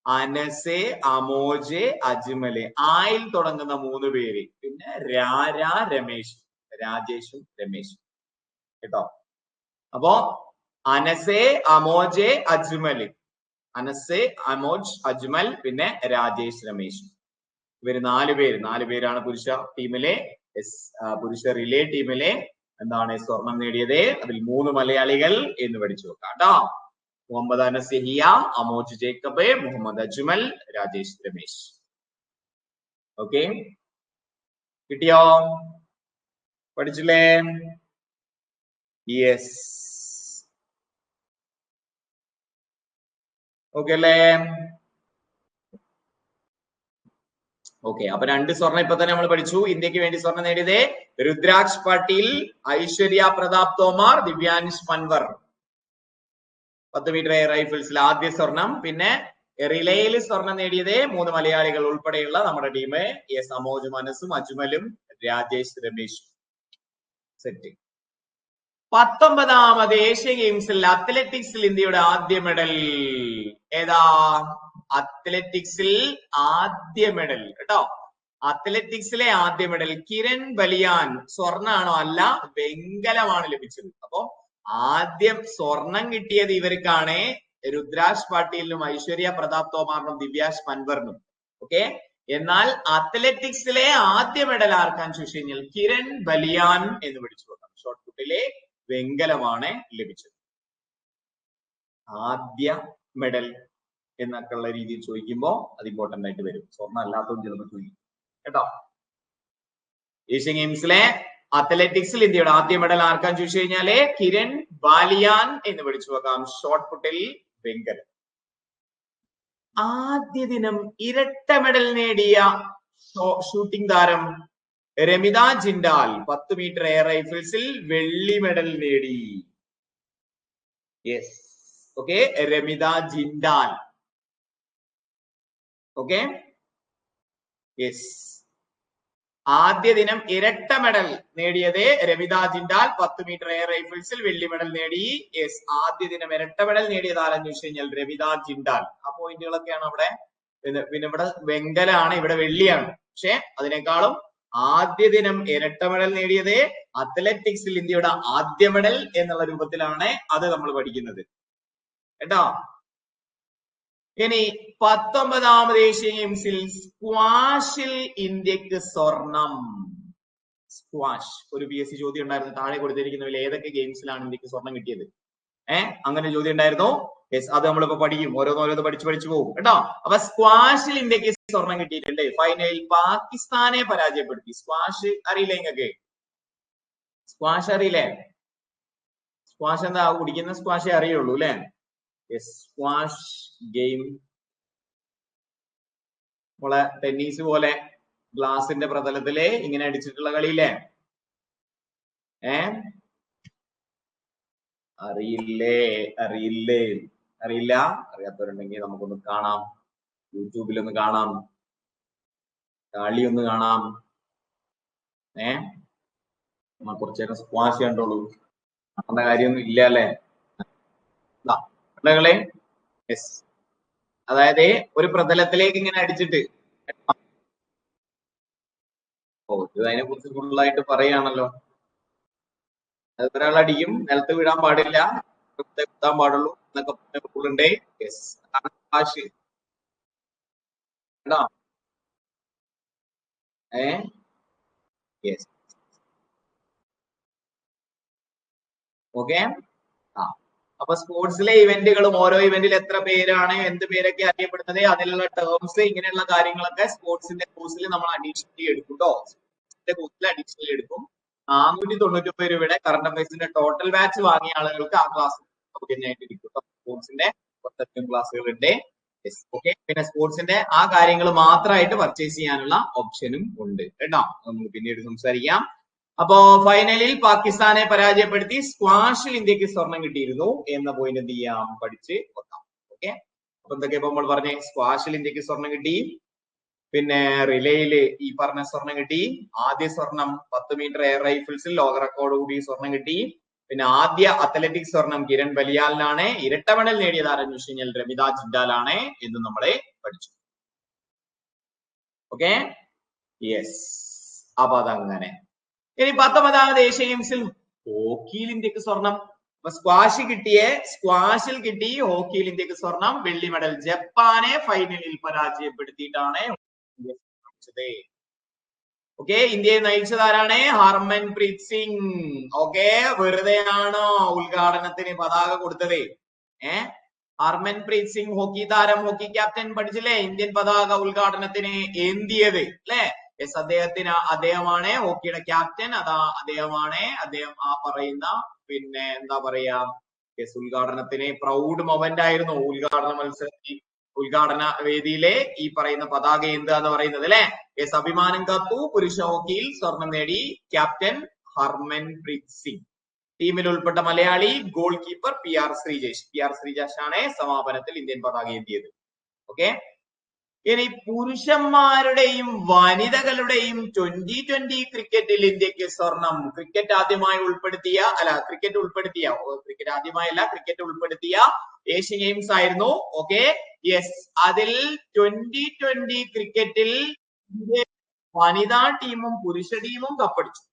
അനസെ, അമോജ്, അജ്മല്, ആയിൽ തുടങ്ങുന്ന 3 പേര്, പിന്നെ രമേശ്, രാജേഷും രമേശും കേട്ടോ. അപ്പോ അനസെ, അമോജ്, അജ്മൽ, അനസെ, അമോജ്, അജ്മൽ, പിന്നെ രാജേഷ് രമേശ്, ഇവര് 4 പേരാണ് പുരുഷ ടീമിലെ പുരുഷ റിലേ ടീമിലെ എന്താണ് സ്വർണം നേടിയത്. അതിൽ 3 മലയാളികൾ എന്ന് പഠിച്ചു വെക്കാം കേട്ടോ. മുഹമ്മദ് അനസിഹിയ, അമോജ് ജേക്കബ്, മുഹമ്മദ് അജ്മൽ, രാജേഷ് രമേശ്. ഓക്കെ, കിട്ടിയോ? പഠിച്ചില്ലേ? യെസ്, ഓക്കെ അല്ലേ? ഓക്കെ, അപ്പൊ 2 സ്വർണം ഇപ്പൊ തന്നെ നമ്മൾ പഠിച്ചു. ഇന്ത്യക്ക് വേണ്ടി സ്വർണം നേടിയത് രുദ്രാക്ഷ് പട്ടീൽ, ഐശ്വര്യ പ്രതാപ് തോമാർ, ദിവ്യാൻഷ് പൻവർ. 10 മീറ്റർ എയർ റൈഫിൾസിൽ ആദ്യ സ്വർണം. പിന്നെ റിലേയിൽ സ്വർണം നേടിയത് 3 മലയാളികൾ ഉൾപ്പെടെയുള്ള നമ്മുടെ ടീം. അമോജ് മനസ്സും അജ്മലും രാജേഷ് രമേശും. സെറ്റ്. 19ാമത് ഏഷ്യൻ ഗെയിംസിൽ അത്ലറ്റിക്സിൽ ഇന്ത്യയുടെ ആദ്യ മെഡൽ ഏതാ? അത്ലറ്റിക്സിൽ ആദ്യ മെഡൽ കേട്ടോ. അത്ലറ്റിക്സിലെ ആദ്യ മെഡൽ കിരൺ ബലിയാൻ. സ്വർണ്ണാണോ? അല്ല, വെങ്കലമാണ് ലഭിച്ചത്. അപ്പൊ ആദ്യം സ്വർണം കിട്ടിയത് ഇവർക്കാണ്, രുദ്രാക്ഷ് പാട്ടീലിനും ഐശ്വര്യ പ്രതാപ് തോമാറിനും ദിവ്യാഷ് പൻവറിനും. ഓക്കെ, എന്നാൽ അത്ലറ്റിക്സിലെ ആദ്യ മെഡൽ ആർക്കാന്ന് ചോദിച്ചു കഴിഞ്ഞാൽ കിരൺ ബലിയാൻ എന്ന് പഠിച്ചു വെക്കാം. ഷോർട്ട് പുട്ടിലെ വെങ്കലമാണ് ലഭിച്ചത്. ആദ്യ മെഡൽ എന്നൊക്കെ ഉള്ള രീതിയിൽ ചോദിക്കുമ്പോൾ അത് ഇമ്പോർട്ടന്റ് ആയിട്ട് വരും. സ്വർണ്ണം അല്ലാത്തതും ചിലപ്പോൾ ചോദിക്കും കേട്ടോ. ഏഷ്യൻ ഗെയിംസിലെ അത്ലറ്റിക്സിൽ ഇന്ത്യയുടെ ആദ്യ മെഡൽ ആർക്കാന്ന് ചോദിച്ചു കഴിഞ്ഞാല് കിരൺ ബാലിയാൻ എന്ന് പഠിച്ചു വെക്കാം. ഷോർട്ട് പുട്ടിൽ വെങ്കലം. ആദ്യ ദിനം ഇരട്ട മെഡൽ നേടിയ ഷൂട്ടിംഗ് താരം രമിത ജിൻഡാൽ. 10 മീറ്റർ എയർ റൈഫിൾസിൽ വെള്ളി മെഡൽ നേടി. Yes, okay, Ramitha Jindal. Okay, yes, ആദ്യ ദിനം ഇരട്ട മെഡൽ നേടിയത് രമിത ജിൻഡാൽ. 10 മീറ്റർ എയർ റൈഫിൾസിൽ വെള്ളി മെഡൽ നേടി. യെസ്, ആദ്യ ദിനം ഇരട്ട മെഡൽ നേടിയത് ആരെന്ന് ചോദിച്ചു കഴിഞ്ഞാൽ രമിത ജിൻഡാൽ. ആ പോയിന്റുകളൊക്കെയാണ് അവിടെ. പിന്നെ ഇവിടെ വെങ്കലാണ്, ഇവിടെ വെള്ളിയാണ്. പക്ഷെ അതിനേക്കാളും ആദ്യ ദിനം ഇരട്ട മെഡൽ നേടിയത് അത്ലറ്റിക്സിൽ ഇന്ത്യയുടെ ആദ്യ മെഡൽ എന്നുള്ള രൂപത്തിലാണ് അത് നമ്മൾ പഠിക്കുന്നത് കേട്ടോ. ഇനി 19ാമത് ഏഷ്യൻ ഗെയിംസിൽ സ്ക്വാഷിൽ ഇന്ത്യക്ക് സ്വർണം. സ്ക്വാഷ് ഒരു PSC ചോദ്യം ഉണ്ടായിരുന്നു. താഴെ കൊടുത്തിരിക്കുന്നതിൽ ഏതൊക്കെ ഗെയിംസിലാണ് ഇന്ത്യക്ക് സ്വർണം കിട്ടിയത്? അങ്ങനെ ചോദ്യം ഉണ്ടായിരുന്നു. യെസ്, അത് നമ്മളിപ്പോ പഠിക്കും. ഓരോന്നോരോന്ന് പഠിച്ചു പോകും കേട്ടോ. അപ്പൊ സ്ക്വാഷിൽ ഇന്ത്യക്ക് സ്വർണം കിട്ടിയിട്ടുണ്ട്. ഫൈനലിൽ പാകിസ്ഥാനെ പരാജയപ്പെടുത്തി. സ്ക്വാഷ് അറിയില്ലേ നിങ്ങൾക്ക്? സ്ക്വാഷ് അറിയില്ലേ? സ്ക്വാഷ് എന്താ? കുടിക്കുന്ന സ്ക്വാഷേ അറിയുള്ളൂ അല്ലെ? യെസ്, സ്ക്വാഷ് ഗെയിം നമ്മളെ ടെന്നീസ് പോലെ ഗ്ലാസിന്റെ പ്രതലത്തില് ഇങ്ങനെ അടിച്ചിട്ടുള്ള കളിയില്ലേ? അറിയില്ല? അറിയാത്തവരുണ്ടെങ്കിൽ നമുക്കൊന്ന് കാണാം, യൂട്യൂബിലൊന്ന് കാണാം, കളി ഒന്ന് കാണാം. നമ്മൾ കുറച്ചു നേരം സ്ക്വാഷ് കണ്ടോളൂ. നടന്ന കാര്യമൊന്നും ഇല്ല അല്ലെ? യെസ്, അതായത് ഒരു പ്രതലത്തിലേക്ക് ഇങ്ങനെ അടിച്ചിട്ട്, ഇത് അതിനെ കുറിച്ച് ഫുള്ളായിട്ട് പറയാണല്ലോ. അത് ഒരാളടിക്കും, നിലത്ത് വീഴാൻ പാടില്ല, കുത്താൻ പാടുള്ളൂ എന്നൊക്കെ റൂളുണ്ട്. യെസ്, അതാണ് സ്ക്വാഷ് കേട്ടോ. Yes, okay. ആ, അപ്പൊ സ്പോർട്സിലെ ഇവന്റുകളും ഓരോ ഇവന്റിൽ എത്ര പേരാണ്, എന്ത് പേരൊക്കെ അറിയപ്പെടുന്നത്, അതിലുള്ള ടേംസ്, ഇങ്ങനെയുള്ള കാര്യങ്ങളൊക്കെ സ്പോർട്സിന്റെ കോഴ്സിൽ നമ്മൾ അഡീഷണലി എടുക്കും കേട്ടോ. സ്പോർട്സിന്റെ കോഴ്സിൽ അഡീഷണലി എടുക്കും. 499 രൂപയുടെ കറണ്ട് അഫയേഴ്സിന്റെ ടോട്ടൽ ബാച്ച് വാങ്ങിയ ആളുകൾക്ക് ആ ക്ലാസ് സൗജന്യമായിട്ട് ഇരിക്കും. സ്പോർട്സിന്റെ ക്ലാസ്സുകളുണ്ട്. ഓക്കെ, പിന്നെ സ്പോർട്സിന്റെ ആ കാര്യങ്ങൾ മാത്രമായിട്ട് പർച്ചേസ് ചെയ്യാനുള്ള ഓപ്ഷനും ഉണ്ട് കേട്ടോ. നമുക്ക് പിന്നീട് സംസാരിക്കാം. അപ്പോ ഫൈനലിൽ പാകിസ്ഥാനെ പരാജയപ്പെടുത്തി സ്ക്വാഷിൽ ഇന്ത്യക്ക് സ്വർണം കിട്ടിയിരുന്നു എന്ന പോയിന്റ് എന്ത് ചെയ്യാം, പഠിച്ച് വെക്കാം. ഓക്കെ, അപ്പൊ എന്തൊക്കെയാ നമ്മൾ പറഞ്ഞേ? സ്ക്വാഷിൽ ഇന്ത്യക്ക് സ്വർണം കിട്ടി, പിന്നെ റിലേയില് ഈ പറഞ്ഞ സ്വർണം കിട്ടി, ആദ്യ സ്വർണം 10 മീറ്റർ എയർ റൈഫിൾസിൽ ലോക റെക്കോർഡ് കൂടി സ്വർണം കിട്ടി. പിന്നെ ആദ്യ അത്ലറ്റിക്സ് സ്വർണം കിരൺ ബലിയാലിനാണ്. ഇരട്ട മെഡൽ നേടിയത് ആരെന്ന് വെച്ച് കഴിഞ്ഞാൽ രമിത ജിൻഡാലാണ് എന്ന് നമ്മളെ പഠിച്ചു. Okay, yes. അപ്പൊ അതങ്ങനെ. ഇനി 19ാമത് ഏഷ്യൻ ഗെയിംസിൽ ഹോക്കിയിൽ ഇന്ത്യക്ക് സ്വർണം. അപ്പൊ സ്ക്വാഷിൽ കിട്ടി, ഹോക്കിയിൽ ഇന്ത്യക്ക് സ്വർണം. വെള്ളി മെഡൽ ജപ്പാനെ ഫൈനലിൽ പരാജയപ്പെടുത്തിയിട്ടാണ് ഓക്കെ. ഇന്ത്യയെ നയിച്ചത് ആരാണ്? ഹർമൻപ്രീത് സിംഗ്. ഓക്കെ, വെറുതെയാണോ ഉദ്ഘാടനത്തിന് പതാക കൊടുത്തത്? ഹർമൻപ്രീത് സിംഗ് ഹോക്കി താരം, ഹോക്കി ക്യാപ്റ്റൻ പഠിച്ചില്ലേ? ഇന്ത്യൻ പതാക ഉദ്ഘാടനത്തിന് ഏന്തിയത് അല്ലെ? യെസ്, അദ്ദേഹമാണ് ഹോക്കിയുടെ ക്യാപ്റ്റൻ. അദ്ദേഹം ആ പറയുന്ന പിന്നെ എന്താ പറയാ, യെസ്, ഉദ്ഘാടനത്തിന് പ്രൗഡ് മൊമെന്റ് ആയിരുന്നു. ഉദ്ഘാടന വേദിയിലെ ഈ പറയുന്ന പതാക എന്ത് എന്ന് പറയുന്നത് അല്ലെ? യെസ്, അഭിമാനം കാത്തു. പുരുഷ ഹോക്കിയിൽ സ്വർണം നേടി ക്യാപ്റ്റൻ ഹർമൻപ്രീത് സിംഗ്. ടീമിൽ ഉൾപ്പെട്ട Malayali goal keeper PR Sreejesh ആണ് സമാപനത്തിൽ ഇന്ത്യൻ പതാക ഏന്തിയത്. ഓക്കെ, ഇനി പുരുഷന്മാരുടെയും വനിതകളുടെയും 2020 ക്രിക്കറ്റിൽ ഇന്ത്യക്ക് സ്വർണം. ക്രിക്കറ്റ് ഉൾപ്പെടുത്തിയ ഏഷ്യൻ ഗെയിംസ് ആയിരുന്നു. ഓക്കെ, യെസ്, അതിൽ 2020 ക്രിക്കറ്റിൽ വനിതാ ടീമും പുരുഷ ടീമും കപ്പടിച്ചു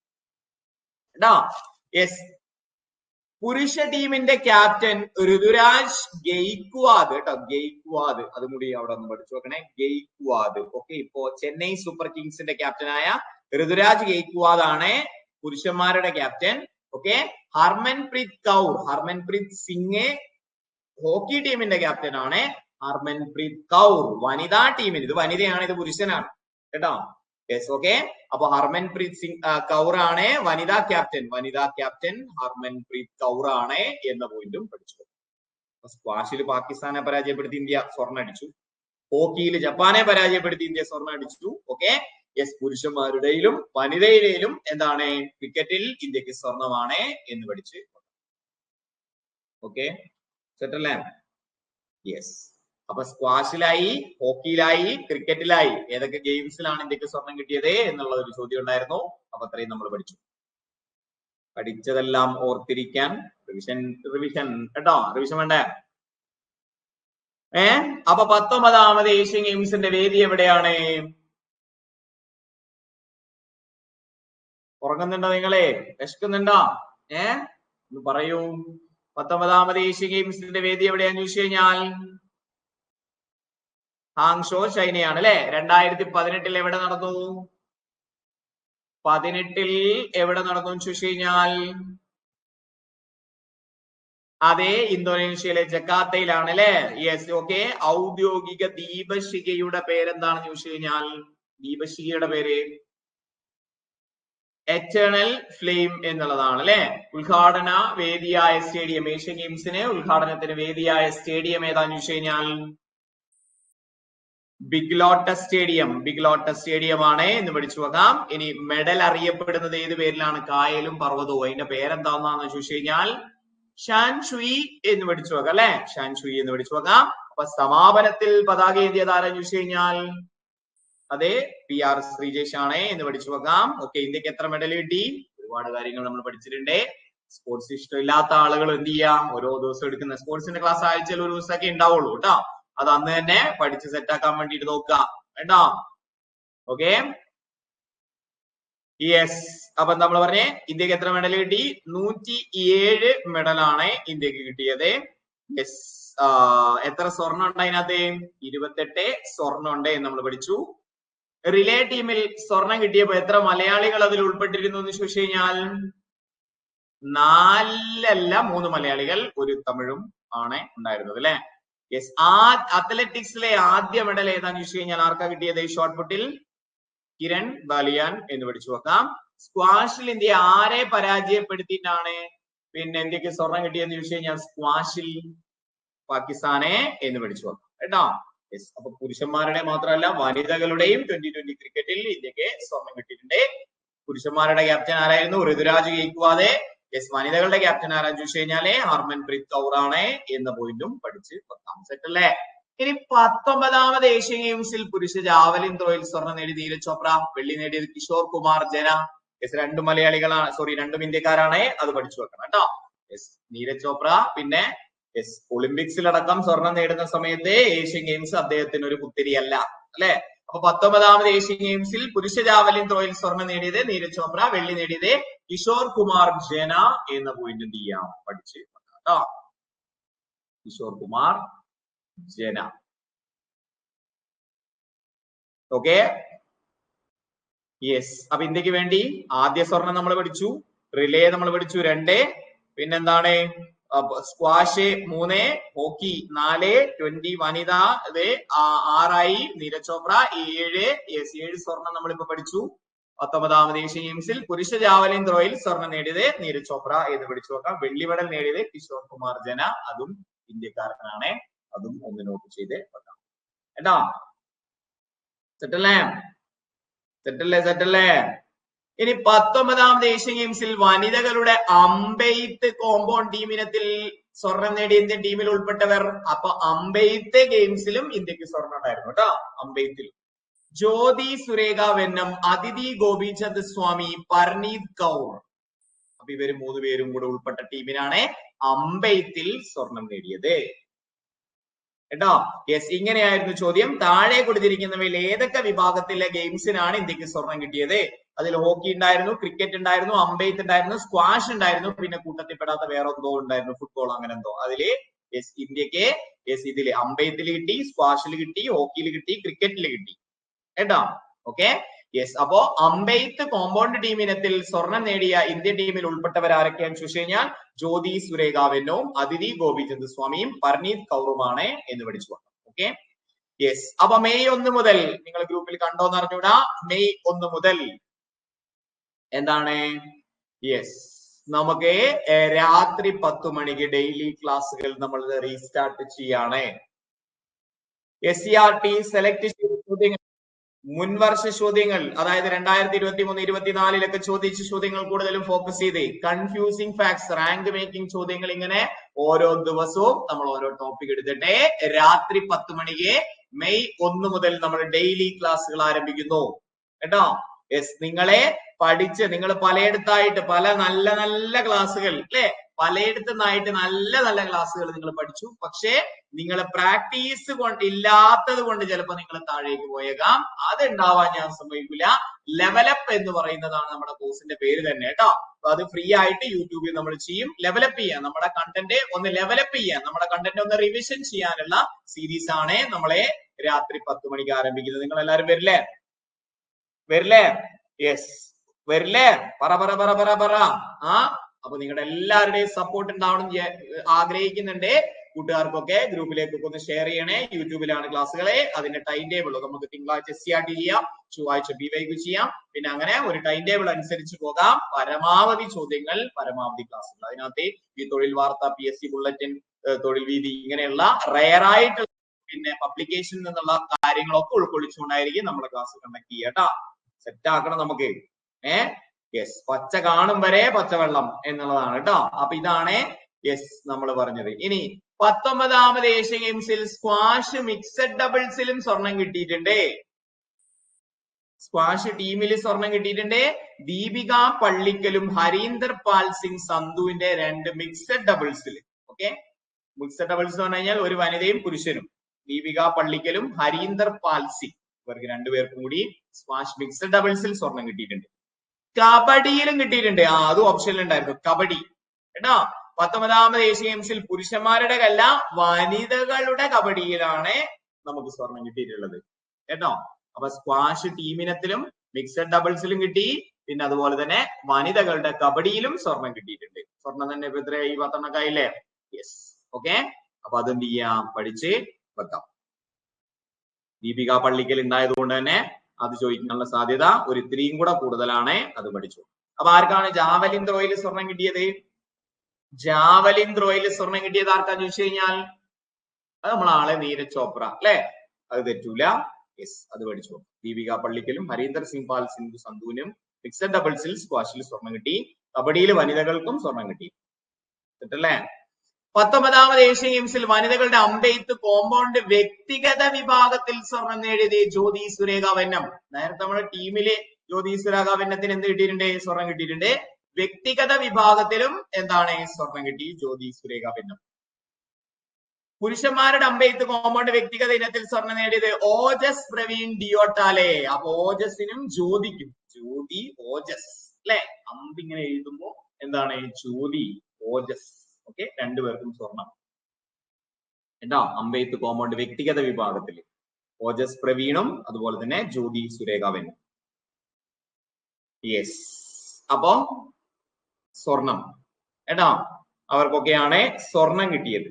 കേട്ടോ. യെസ്, പുരുഷ ടീമിന്റെ ക്യാപ്റ്റൻ ഋതുരാജ് ഗെയ്ക്വാദ് കേട്ടോ. ഗെയ്ക്വാദ്, അതും കൂടി അവിടെ ഒന്ന് പഠിച്ചു നോക്കണേ. ഗെയ്ക്വാദ്. ഓക്കെ, ഇപ്പോ ചെന്നൈ സൂപ്പർ കിങ്സിന്റെ ക്യാപ്റ്റനായ ഋതുരാജ് ഗെയ്ക്വാദ് ആണ് പുരുഷന്മാരുടെ captain. Okay, Harmanpreet Singh hockey ടീമിന്റെ ക്യാപ്റ്റൻ ആണ്. ഹർമൻപ്രീത് കൗർ വനിതാ ടീമിന്, ഇത് വനിതയാണ്, ഇത് പുരുഷനാണ് കേട്ടോ. Yes, okay. അപ്പൊ ഹർമൻപ്രീത് സിംഗ് കൗർ ആണ് വനിതാ ക്യാപ്റ്റൻ ഹർമൻപ്രീത് കൗർ ആണ് എന്ന പോയിന്റും പഠിച്ചു. സ്ക്വാഷിൽ പാകിസ്ഥാനെ പരാജയപ്പെടുത്തി ഇന്ത്യ സ്വർണ്ണം അടിച്ചു. ഹോക്കിയിൽ ജപ്പാനെ പരാജയപ്പെടുത്തി ഇന്ത്യ സ്വർണ്ണം അടിച്ചു. ഓക്കെ, യെസ്, പുരുഷന്മാരുടെയിലും വനിതയുടെയിലും എന്താണ് ക്രിക്കറ്റിൽ ഇന്ത്യക്ക് സ്വർണമാണ് എന്ന് പഠിച്ച്. ഓക്കെ, സെറ്റല്ലേ? യെസ്, അപ്പൊ സ്ക്വാഷിലായി, ഹോക്കിയിലായി, ക്രിക്കറ്റിലായി, ഏതൊക്കെ ഗെയിംസിലാണ് ഇന്ത്യക്ക് സ്വർണം കിട്ടിയത് എന്നുള്ള ഒരു ചോദ്യം ഉണ്ടായിരുന്നു. അപ്പൊ അത്രയും നമ്മൾ പഠിച്ചു. പഠിച്ചതെല്ലാം ഓർത്തിരിക്കാൻ റിവിഷൻ കേട്ടോ. റിവിഷൻ വേണ്ടേ? അപ്പൊ 19ാമത് ഏഷ്യൻ ഗെയിംസിന്റെ വേദി എവിടെയാണ്? ഉറങ്ങുന്നുണ്ടോ നിങ്ങളെ? വിശക്കുന്നുണ്ടോ? ഒന്ന് പറയൂ. 19ാമത് ഏഷ്യൻ ഗെയിംസിന്റെ വേദി എവിടെയാന്ന് ചോദിച്ചു കഴിഞ്ഞാൽ ഹാങ്ഷോ, ചൈനയാണ് അല്ലെ? 2018 എവിടെ നടന്നു? 18 എവിടെ നടന്നു ചോദിച്ചു കഴിഞ്ഞാൽ അതെ, ഇന്തോനേഷ്യയിലെ ജക്കാർത്തയിലാണ് അല്ലെ? Yes, okay. ഔദ്യോഗിക ദീപശിഖയുടെ പേരെന്താണെന്ന് ചോദിച്ചു കഴിഞ്ഞാൽ ദീപശിഖയുടെ പേര് എറ്റേണൽ ഫ്ലെയിം എന്നുള്ളതാണ് അല്ലെ? ഉദ്ഘാടന വേദിയായ സ്റ്റേഡിയം, ഏഷ്യൻ ഗെയിംസിന് ഉദ്ഘാടനത്തിന് വേദിയായ സ്റ്റേഡിയം ഏതാന്ന് ചോദിച്ചു കഴിഞ്ഞാൽ ബിഗ് ലോട്ടസ് സ്റ്റേഡിയം ആണ് എന്ന് പഠിച്ചു വെക്കാം. ഇനി മെഡൽ അറിയപ്പെടുന്നത് ഏത് പേരിലാണ്? കായലും പർവ്വതവും. അതിന്റെ പേരെന്താണെന്ന് ചോദിച്ചു കഴിഞ്ഞാൽ ഷാൻഷുയി എന്ന് പഠിച്ചു വെക്കാം അല്ലെ? ഷാൻഷുയി എന്ന് പഠിച്ചു വെക്കാം. അപ്പൊ സമാപനത്തിൽ പതാക ഏന്തിയത് ആരെന്ന് ചോദിച്ചു കഴിഞ്ഞാൽ അതെ, PR ശ്രീജേഷ് ആണ് എന്ന് പഠിച്ചു വെക്കാം. ഓക്കെ, ഇന്ത്യക്ക് എത്ര മെഡൽ കിട്ടി? ഒരുപാട് കാര്യങ്ങൾ നമ്മൾ പഠിച്ചിട്ടുണ്ട്. സ്പോർട്സ് ഇഷ്ടമില്ലാത്ത ആളുകൾ എന്ത് ചെയ്യാം, ഓരോ ദിവസം എടുക്കുന്ന സ്പോർട്സിന്റെ ക്ലാസ് ആഴ്ചയിൽ ഒരു ദിവസമൊക്കെ ഉണ്ടാവുള്ളൂ കേട്ടോ. അത് അന്ന് തന്നെ പഠിച്ച് സെറ്റ് ആക്കാൻ വേണ്ടിട്ട് നോക്കുക കേട്ടോ. Okay, yes. അപ്പൊ നമ്മൾ പറഞ്ഞേ ഇന്ത്യക്ക് എത്ര മെഡൽ കിട്ടി? 107 മെഡലാണ് ഇന്ത്യക്ക് കിട്ടിയത്. യെസ്. എത്ര സ്വർണ്ണം ഉണ്ട് അതിനകത്ത്? 28 സ്വർണ്ണം ഉണ്ട് എന്ന് നമ്മൾ പഠിച്ചു. റിലേ ടീമിൽ സ്വർണം കിട്ടിയപ്പോ എത്ര മലയാളികൾ അതിൽ ഉൾപ്പെട്ടിരുന്നു എന്ന് ചോദിച്ചു കഴിഞ്ഞാൽ 4 3 മലയാളികൾ, ഒരു തമിഴും ആണ് ഉണ്ടായിരുന്നത് അല്ലെ. യെസ്. അത്ലറ്റിക്സിലെ ആദ്യ മെഡൽ ഏതാന്ന് ചോദിച്ചു കഴിഞ്ഞാൽ ആർക്കാ കിട്ടിയത്? ഷോർട്ട് പുട്ടിൽ കിരൺ ബാലിയാൻ എന്ന് പഠിച്ചു വെക്കാം. സ്ക്വാഷിൽ ഇന്ത്യ ആരെ പരാജയപ്പെടുത്തിയിട്ടാണ് പിന്നെ ഇന്ത്യക്ക് സ്വർണം കിട്ടിയെന്ന് ചോദിച്ചു കഴിഞ്ഞാൽ സ്ക്വാഷിൽ പാകിസ്ഥാനെ എന്ന് പഠിച്ചു വെക്കാം കേട്ടോ. യെസ്. അപ്പൊ പുരുഷന്മാരുടെ മാത്രമല്ല വനിതകളുടെയും 2020 ക്രിക്കറ്റിൽ ഇന്ത്യക്ക് സ്വർണം കിട്ടിയിട്ടുണ്ട്. പുരുഷന്മാരുടെ ക്യാപ്റ്റൻ ആരായിരുന്നു? ഋതുരാജ് ഗെയ്ക്വാദ്. യെസ്. വനിതകളുടെ ക്യാപ്റ്റൻ ആരാന്ന് ചോദിച്ചു കഴിഞ്ഞാല് ഹർമൻപ്രീത് കൗർ ആണ് എന്ന പോയിന്റും പഠിച്ച് വെക്കാം. സെറ്റ് അല്ലേ? ഇനി 19ാമത് ഏഷ്യൻ ഗെയിംസിൽ പുരുഷ ജാവലിൻ ത്രോയിൽ സ്വർണം നേടി നീരജ് ചോപ്ര. വെള്ളി നേടിയത് കിഷോർ കുമാർ ജന. യെസ്. 2 മലയാളികളാണ്, സോറി 2 ഇന്ത്യക്കാരാണ്, അത് പഠിച്ചു വെക്കണം കേട്ടോ. യെസ്. നീരജ് ചോപ്ര പിന്നെ യെസ് ഒളിമ്പിക്സിലടക്കം സ്വർണം നേടുന്ന സമയത്ത് ഏഷ്യൻ ഗെയിംസ് അദ്ദേഹത്തിന് ഒരു പുത്തിരിയല്ല അല്ലെ. അപ്പൊ 19ാമത് ഏഷ്യൻ ഗെയിംസിൽ പുരുഷ ജാവലിൻ ത്രോയിൽ സ്വർണം നേടിയത് നീരജ് ചോപ്ര, വെള്ളി നേടിയത് കിഷോർ കുമാർ ജന എന്ന പോയിന്റ് എന്ത് ചെയ്യാം? പഠിച്ച് കേട്ടോ. കിഷോർ കുമാർ ജന. ഓക്കെ. യെസ്. അപ്പൊ ഇന്ത്യക്ക് വേണ്ടി ആദ്യ സ്വർണം നമ്മൾ പഠിച്ചു, റിലേ നമ്മൾ പഠിച്ചു 2, പിന്നെന്താണ് സ്ക്വാഷ് 3, ഹോക്കി 4, 20 വനിത 6, നീരജ് ചോപ്ര 7. യെസ്. 7 സ്വർണം നമ്മളിപ്പോ പഠിച്ചു. 19ാമത് ഏഷ്യൻ ഗെയിംസിൽ പുരുഷ ജാവലിൻ ത്രോയിൽ സ്വർണം നേടിയത് നീരജ് ചോപ്ര എന്ന് പഠിച്ചു നോക്കാം. വെള്ളി മെഡൽ നേടിയത് കിഷോർ കുമാർ ജന, അതും ഇന്ത്യക്കാരനാണ്, അതും ഒന്ന് നോട്ട് ചെയ്ത് വെക്കാം കേട്ടോ. സെറ്റല്ലേ? സെറ്റല്ലേ? സെറ്റല്ലേ? ഇനി 19ാമത് ഏഷ്യൻ ഗെയിംസിൽ വനിതകളുടെ അമ്പെയ്ത്ത് കോമ്പൗണ്ട് ടീമിനത്തിൽ സ്വർണം നേടിയ ഇന്ത്യൻ ടീമിൽ ഉൾപ്പെട്ടവർ. അപ്പൊ അമ്പെയ്ത്ത് ഗെയിംസിലും ഇന്ത്യക്ക് സ്വർണം ഉണ്ടായിരുന്നു കേട്ടോ. അമ്പെയ്ത്തിൽ ജ്യോതി സുരേഖ വെന്നം, അതിഥി ഗോപിചന്ദ് സ്വാമി, പർനീത് കൗർ. അപ്പൊ ഇവര് 3 പേരും കൂടെ ഉൾപ്പെട്ട ടീമിനാണ് അമ്പെയ്ത്തിൽ സ്വർണം നേടിയത് കേട്ടോ. യെസ്. ഇങ്ങനെയായിരുന്നു ചോദ്യം. താഴെ കൊടുത്തിരിക്കുന്നവയിൽ ഏതൊക്കെ വിഭാഗത്തിലെ ഗെയിംസിനാണ് ഇന്ത്യക്ക് സ്വർണം കിട്ടിയത്? അതിൽ ഹോക്കി ഉണ്ടായിരുന്നു, ക്രിക്കറ്റ് ഉണ്ടായിരുന്നു, അമ്പെയ്ത്ത് ഉണ്ടായിരുന്നു, സ്ക്വാഷ് ഉണ്ടായിരുന്നു, പിന്നെ കൂട്ടത്തിൽപ്പെടാത്ത വേറെ എന്തോ ഉണ്ടായിരുന്നു, ഫുട്ബോൾ അങ്ങനെ എന്തോ. അതില് യെസ് ഇന്ത്യക്ക് യെസ് ഇതില് അമ്പെയ്ത്തിൽ കിട്ടി, സ്ക്വാഷിൽ കിട്ടി, ഹോക്കിയിൽ കിട്ടി, ക്രിക്കറ്റിൽ കിട്ടി കേട്ടോ. ഓക്കെ. യെസ്. അപ്പോ അമ്പെയ്ത്ത് കോമ്പൗണ്ട് ടീമിനത്തിൽ സ്വർണം നേടിയ ഇന്ത്യൻ ടീമിൽ ഉൾപ്പെട്ടവർ ആരൊക്കെയാണെന്ന് ചോദിച്ചു കഴിഞ്ഞാൽ ജ്യോതി സുരേഖ വെന്നവും, അതിഥി ഗോപിചന്ദ് സ്വാമിയും, പർനീത് കൗറുമാണ് എന്ന് പഠിച്ചു വന്നു. ഓക്കെ. യെസ്. അപ്പൊ മെയ് 1 മുതൽ നിങ്ങൾ ഗ്രൂപ്പിൽ കണ്ടോന്ന് അറിഞ്ഞൂടാ. മെയ് 1 മുതൽ എന്താണ്? യെസ് നമുക്ക് രാത്രി 10 മണിക്ക് ഡെയിലി ക്ലാസ്സുകൾ നമ്മൾ റീസ്റ്റാർട്ട് ചെയ്യാണ്. SCRT സെലക്ട് ചെയ്ത ചോദ്യങ്ങൾ, മുൻവർഷ ചോദ്യങ്ങൾ, അതായത് 2023, 24 ചോദിച്ച ചോദ്യങ്ങൾ കൂടുതലും ഫോക്കസ് ചെയ്ത് കൺഫ്യൂസിംഗ് ഫാക്ട്സ്, റാങ്ക് മേക്കിംഗ് ചോദ്യങ്ങൾ, ഇങ്ങനെ ഓരോ ദിവസവും നമ്മൾ ഓരോ ടോപ്പിക് എടുത്തിട്ട് രാത്രി 10 മണിക്ക് മെയ് 1 മുതൽ നമ്മൾ ഡെയിലി ക്ലാസ്സുകൾ ആരംഭിക്കുന്നു കേട്ടോ. യെസ്. നിങ്ങളെ പഠിച്ച് നിങ്ങൾ പലയിടത്തായിട്ട് പല നല്ല നല്ല ക്ലാസ്സുകൾ അല്ലെ, പലയിടത്തുനിന്നായിട്ട് നല്ല നല്ല ക്ലാസ്സുകൾ നിങ്ങൾ പഠിച്ചു. പക്ഷേ നിങ്ങൾ പ്രാക്ടീസ് ഇല്ലാത്തത് കൊണ്ട് ചിലപ്പോൾ നിങ്ങൾ താഴേക്ക് പോയേക്കാം. അത് ഉണ്ടാവാൻ ഞാൻ സമ്മതിക്കില്ല. ലെവലപ്പ് എന്ന് പറയുന്നതാണ് നമ്മുടെ കോഴ്സിന്റെ പേര് തന്നെ കേട്ടോ. അപ്പൊ അത് ഫ്രീ ആയിട്ട് യൂട്യൂബിൽ നമ്മൾ ചെയ്യും. ലെവലപ്പ് ചെയ്യാൻ, നമ്മുടെ കണ്ടന്റ് ഒന്ന് ലെവലപ്പ് ചെയ്യാൻ, നമ്മുടെ കണ്ടന്റ് ഒന്ന് റിവിഷൻ ചെയ്യാനുള്ള സീരീസ് ആണ് നമ്മളെ രാത്രി 10 മണിക്ക് ആരംഭിക്കുന്നത്. നിങ്ങൾ എല്ലാവരും വരില്ലേ? വരില്ലേ? യെസ്. വരില്ലേ? പറ പറ പറ പറ പറ. അപ്പൊ നിങ്ങളുടെ എല്ലാവരുടെയും സപ്പോർട്ട് ഉണ്ടാവണം ആഗ്രഹിക്കുന്നുണ്ട്. കൂട്ടുകാർക്കൊക്കെ ഗ്രൂപ്പിലേക്കൊക്കെ ഒന്ന് ഷെയർ ചെയ്യണേ. യൂട്യൂബിലാണ് ക്ലാസ്സുകളെ, അതിന്റെ ടൈം ടേബിൾ നമുക്ക് തിങ്കളാഴ്ച SCRT ചെയ്യാം, ചൊവ്വാഴ്ച BYQ ചെയ്യാം. പിന്നെ അങ്ങനെ ഒരു ടൈം ടേബിൾ അനുസരിച്ച് പോകാം. പരമാവധി ചോദ്യങ്ങൾ, പരമാവധി ക്ലാസ്സുകൾ. അതിനകത്ത് ഈ തൊഴിൽ വാർത്ത, PSC ബുള്ളറ്റിൻ, തൊഴിൽ വീതി, ഇങ്ങനെയുള്ള റയർ ആയിട്ടുള്ള പിന്നെ പബ്ലിക്കേഷനിൽ നിന്നുള്ള കാര്യങ്ങളൊക്കെ ഉൾക്കൊള്ളിച്ചുകൊണ്ടായിരിക്കും നമ്മുടെ ക്ലാസ് കണ്ടക്ട് ചെയ്യാട്ടോ. സെറ്റ് ആക്കണം നമുക്ക്. യെസ്. പച്ച കാണും വരെ പച്ചവെള്ളം എന്നുള്ളതാണ് കേട്ടോ. അപ്പൊ ഇതാണ് യെസ് നമ്മൾ പറഞ്ഞത്. ഇനി 19ാമത് ഏഷ്യൻ ഗെയിംസിൽ സ്ക്വാഷ് മിക്സഡ് ഡബിൾസിലും സ്വർണം കിട്ടിയിട്ടുണ്ട്. സ്ക്വാഷ് ടീമിൽ സ്വർണം കിട്ടിയിട്ടുണ്ട്. ദീപിക പള്ളിക്കലും ഹരീന്ദർ പാൽ സിംഗ് സന്ധുവിന്റെ 2 മിക്സഡ് ഡബിൾസിൽ. ഓക്കെ. മിക്സഡ് ഡബിൾസ് എന്ന് പറഞ്ഞു കഴിഞ്ഞാൽ ഒരു വനിതയും പുരുഷനും. ദീപിക പള്ളിക്കലും ഹരീന്ദർ പാൽ സിംഗ്, ഇവർക്ക് 2 പേർക്കും കൂടി സ്ക്വാഷ് മിക്സഡ് ഡബിൾസിൽ സ്വർണം കിട്ടിയിട്ടുണ്ട്. കബഡിയിലും കിട്ടിയിട്ടുണ്ട്. അതും ഓപ്ഷനിൽ ഉണ്ടായിരുന്നു, കബഡി കേട്ടോ. 19ാമത് ഏഷ്യൻ ഗെയിംസിൽ പുരുഷന്മാരുടെ അല്ല വനിതകളുടെ കബഡിയിലാണ് നമുക്ക് സ്വർണം കിട്ടിയിട്ടുള്ളത് കേട്ടോ. അപ്പൊ സ്ക്വാഷ് ടീമിനത്തിലും മിക്സഡ് ഡബിൾസിലും കിട്ടി. പിന്നെ അതുപോലെ തന്നെ വനിതകളുടെ കബഡിയിലും സ്വർണം കിട്ടിയിട്ടുണ്ട്. സ്വർണം തന്നെ ഇപ്പൊ എത്രയായി? 10 ആയില്ലേ? യെസ്. ഓക്കെ, അപ്പൊ അതെന്ത് ചെയ്യാം, പഠിച്ച് വെക്കാം. ദീപിക പള്ളിക്കൽ ഉണ്ടായതുകൊണ്ട് തന്നെ അത് ചോദിക്കാനുള്ള സാധ്യത ഒരു ഇത്തിരിയും കൂടെ കൂടുതലാണ്. അത് പഠിച്ചു. അപ്പൊ ആർക്കാണ് ജാവലിൻ ത്രോയിൽ സ്വർണം കിട്ടിയത്? ജാവലിൻ ത്രോയിൽ സ്വർണം കിട്ടിയത് ആർക്കാന്ന് ചോദിച്ചു കഴിഞ്ഞാൽ അത് നമ്മളാളെ നീരജ് ചോപ്ര അല്ലെ? അത് തെറ്റൂല. യെസ്, അത് പഠിച്ചു. ദീപിക പള്ളിക്കലും ഹരീന്ദർ സിംഗ് പാൽ സിന്ധു സന്ധുവിനും മിക്സഡ് ഡബിൾസിൽ സ്ക്വാഷിൽ സ്വർണം കിട്ടി. കബഡിയിൽ വനിതകൾക്കും സ്വർണം കിട്ടി. തെറ്റല്ലേ? 19ാമത് ഏഷ്യൻ ഗെയിംസിൽ വനിതകളുടെ അമ്പെയ്ത്ത് കോമ്പൗണ്ട് വ്യക്തിഗത വിഭാഗത്തിൽ സ്വർണം നേടിയത് ജ്യോതി സുരേഖ വെന്നം. നേരത്തെ നമ്മുടെ ടീമിലെ ജ്യോതി സുരേഖ വെന്നത്തിന് എന്ത് കിട്ടിയിട്ടുണ്ട്? സ്വർണം കിട്ടിയിട്ടുണ്ട്. വ്യക്തിഗത വിഭാഗത്തിലും എന്താണ് സ്വർണം കിട്ടി? ജ്യോതി സുരേഖ വെന്നം. പുരുഷന്മാരുടെ അമ്പെയ്ത്ത് കോമ്പൗണ്ട് വ്യക്തിഗത ഇനത്തിൽ സ്വർണം നേടിയത് ഓജസ് പ്രവീൺ ഡിയോട്ടാലെ. അപ്പൊ ഓജസിനും ജ്യോതിക്കും, ജ്യോതി ഓജസ് അല്ലെ? അമ്പ് ഇങ്ങനെ എഴുതുമ്പോ എന്താണ്? ജ്യോതി ഓജസ്. ഓക്കെ, രണ്ടുപേർക്കും സ്വർണം കേട്ടോ. അമ്പെയ്ത്ത് കോമ്പൗണ്ട് വ്യക്തിഗത വിഭാഗത്തിൽ ഓജസ് പ്രവീണും അതുപോലെ തന്നെ ജ്യോതി സുരേഖാവനും. യെസ്, അപ്പോ സ്വർണം കേട്ടോ, അവർക്കൊക്കെയാണ് സ്വർണം കിട്ടിയത്.